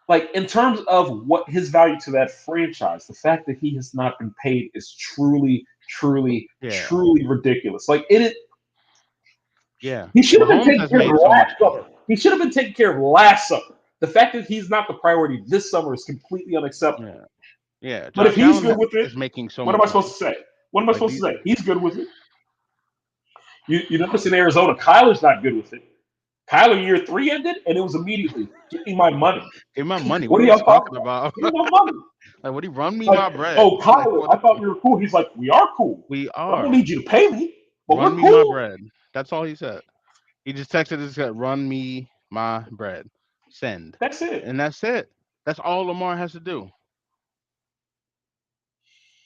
like in terms of what his value to that franchise, the fact that he has not been paid is truly, truly, Yeah. truly ridiculous. Like it is, Yeah. he should have been Mahomes taken has care of made so last much summer. money. He should have been taken care of last summer. The fact that he's not the priority this summer is completely unacceptable. Yeah. Yeah. But if Josh he's Allen good with it, is making so what am I much supposed money. to say? What am I Like supposed to these. say? He's good with it. You notice in Arizona, Kyler's not good with it. Kyler year three ended, and it was immediately give me my money. Give my money. What What are are you y'all talking talking about? about? Give me my money. Like, what do you run me Like, my bread? oh, Like, Kyler, what I the thought fuck? we were cool. He's like, we are cool, We but I don't are. need you to pay me. But Run we're me my cool. bread. That's all he said. He just texted and said, run me my bread. Send. That's it. And that's it. That's all Lamar has to do.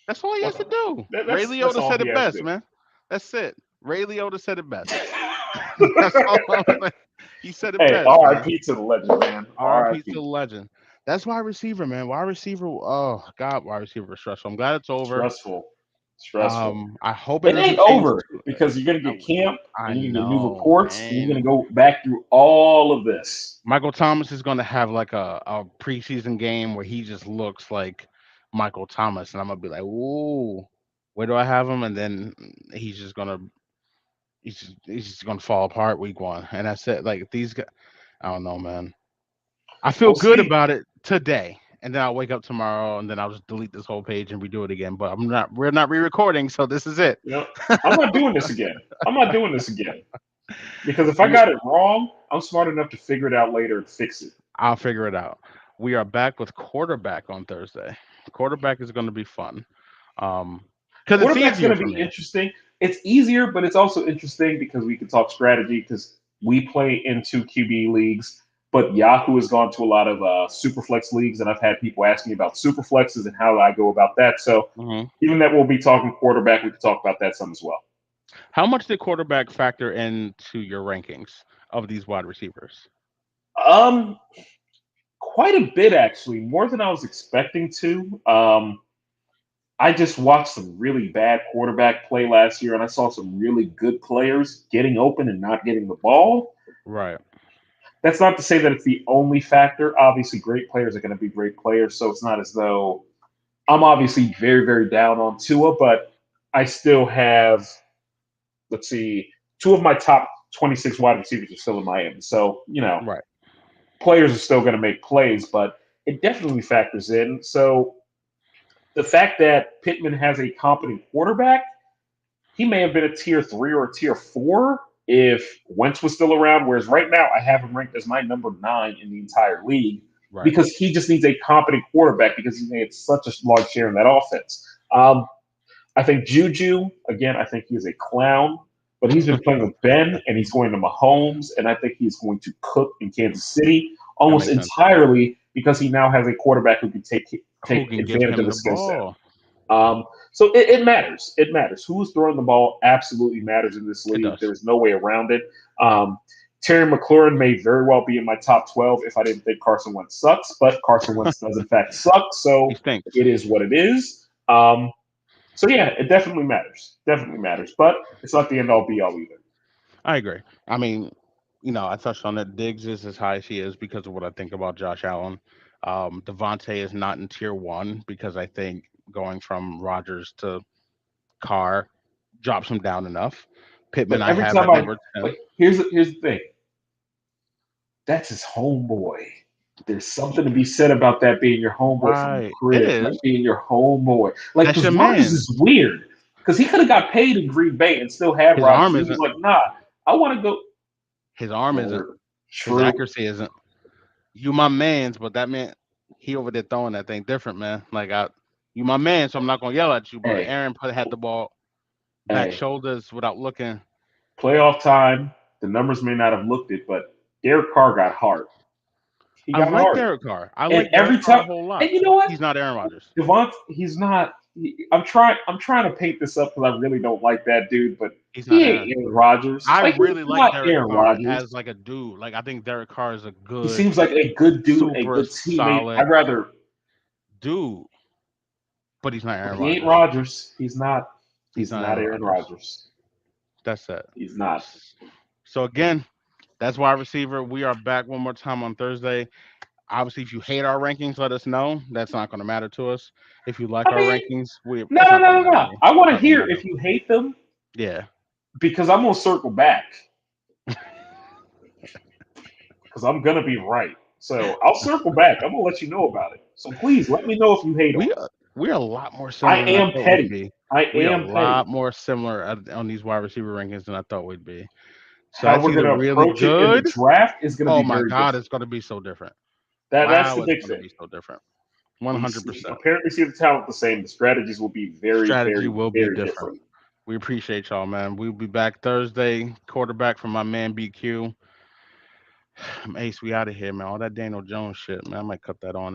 That's all he has What? to do. Ray That's Liotta all said he it has to best, do. man. That's it. Ray Liotta said it best. That's all I'm saying. He said it Hey, best, man. R.I.P. to the legend, man. RP to the R.I.P. legend. That's wide receiver, man. Wide receiver. Oh God, wide receiver is stressful. I'm glad it's over. Stressful. Stressful. I hope it It ain't doesn't change. over because you're gonna get camp I and you're gonna get new know, reports and you're man. gonna go back through all of this. Michael Thomas is going to have like a preseason game where he just looks like Michael Thomas, and I'm gonna be like, ooh, where do I have him? And then he's just gonna fall apart week one, and that's it. Like these guys, I don't know, man. I feel We'll good see. about it today, and then I'll wake up tomorrow, and then I'll just delete this whole page and redo it again. But I'm not. We're not re-recording, so this is it. You know, I'm not doing this again. I'm not doing this again because if I We, got it wrong, I'm smart enough to figure it out later and fix it. I'll figure it out. We are back with quarterback on Thursday. Quarterback is going to be fun, because it's Quarterback's easier going to for be me. interesting. It's easier, but it's also interesting because we can talk strategy because we play in two QB leagues. But Yahoo has gone to a lot of superflex leagues, and I've had people ask me about superflexes and how I go about that. So Mhm. even that we'll be talking quarterback, we can talk about that some as well. How much did quarterback factor into your rankings of these wide receivers? Um, Quite a bit actually, more than I was expecting to. I just watched some really bad quarterback play last year, and I saw some really good players getting open and not getting the ball. Right. That's not to say that it's the only factor. Obviously, great players are going to be great players, so it's not as though I'm obviously very, very down on Tua, but I still have, let's see, two of my top 26 wide receivers are still in Miami. So, Right. players are still going to make plays, but it definitely factors in. So the fact that Pittman has a competent quarterback, he may have been a tier three or a tier four if Wentz was still around. Whereas right now, I have him ranked as my number 9 in the entire league Right. because he just needs a competent quarterback because he made such a large share in that offense. I think Juju, again, I think he is a clown, but he's been playing with Ben and he's going to Mahomes, and I think he's going to cook in Kansas City That almost makes sense. entirely because he now has a quarterback who can take Who can give advantage of him the his skill set. ball? So it matters. It matters. Who's throwing the ball absolutely matters in this It league. does. There's no way around it. Terry McLaurin may very well be in my top 12 if I didn't think Carson Wentz sucks, but Carson Wentz does in fact suck. He So stinks. it is what it is. So yeah, it definitely matters. Definitely matters. But it's not the end all be all either. I agree. I mean, I touched on that. Diggs is as high as he is because of what I think about Josh Allen. Devontae is not in tier one because I think going from Rodgers to Carr drops him down enough. Pittman, But I every have time at I number but 10. here's the thing. That's his homeboy. There's something to be said about that being your homeboy from the Right. It crib, like is. being your homeboy. Like, That's because your Rodgers man. is weird. Because he could have got paid in Green Bay and still had His Rodgers. arm He was isn't. like, nah, I want to go. His arm isn't. Word. His True. accuracy isn't. You my man's, but that man, he over there throwing that thing different, man. You my man, so I'm not gonna yell at you. But Hey, Aaron had the ball back hey, shoulders without looking. playoff time. The numbers may not have looked it, but Derek Carr got heart. He I got like heart. Derek Carr. I And like Derek every Carr a time, whole lot. and you know what? He's not Aaron Rodgers. Devont, he's not. I'm trying to paint this up because I really don't like that dude, but He's not he ain't Aaron. Aaron Rodgers. I Like he's really like not Derek Aaron Carr Rodgers. as like a dude. Like I think Derek Carr is a He good, seems like a good dude, a super good teammate. solid I'd rather, dude, but he's not but Aaron he ain't Rodgers. Rodgers. He's not. He's He's not not Aaron Aaron Rodgers. Rodgers. That's it. He's not. So again, that's wide receiver. We are back one more time on Thursday. Obviously, if you hate our rankings, let us know. That's not going to matter to us. If you like I our mean, rankings, no, it's no, not going no, to no, matter to no. me. I want It's to not going to hear matter. if you hate them Yeah. because I'm gonna circle back because I'm gonna be right. So I'll circle back. I'm gonna let you know about it. So please let me know if you hate them. We are a lot more I similar than I am thought we'd petty. be. I We are a am petty. lot more similar on these wide receiver rankings than I thought we'd be. So How that's we're either gonna really approach it in the good. draft is gonna Oh be my very God, different. it's going to be so different. That's Wow, the it's big going to thing. be so different. We 100%. apparently see the talent the same. The strategies will be very, Strategy very, will be very different. different. We appreciate y'all, man. We'll be back Thursday. Quarterback from my man BQ. I'm Ace. We out of here, man. All that Daniel Jones shit, man. I might cut that on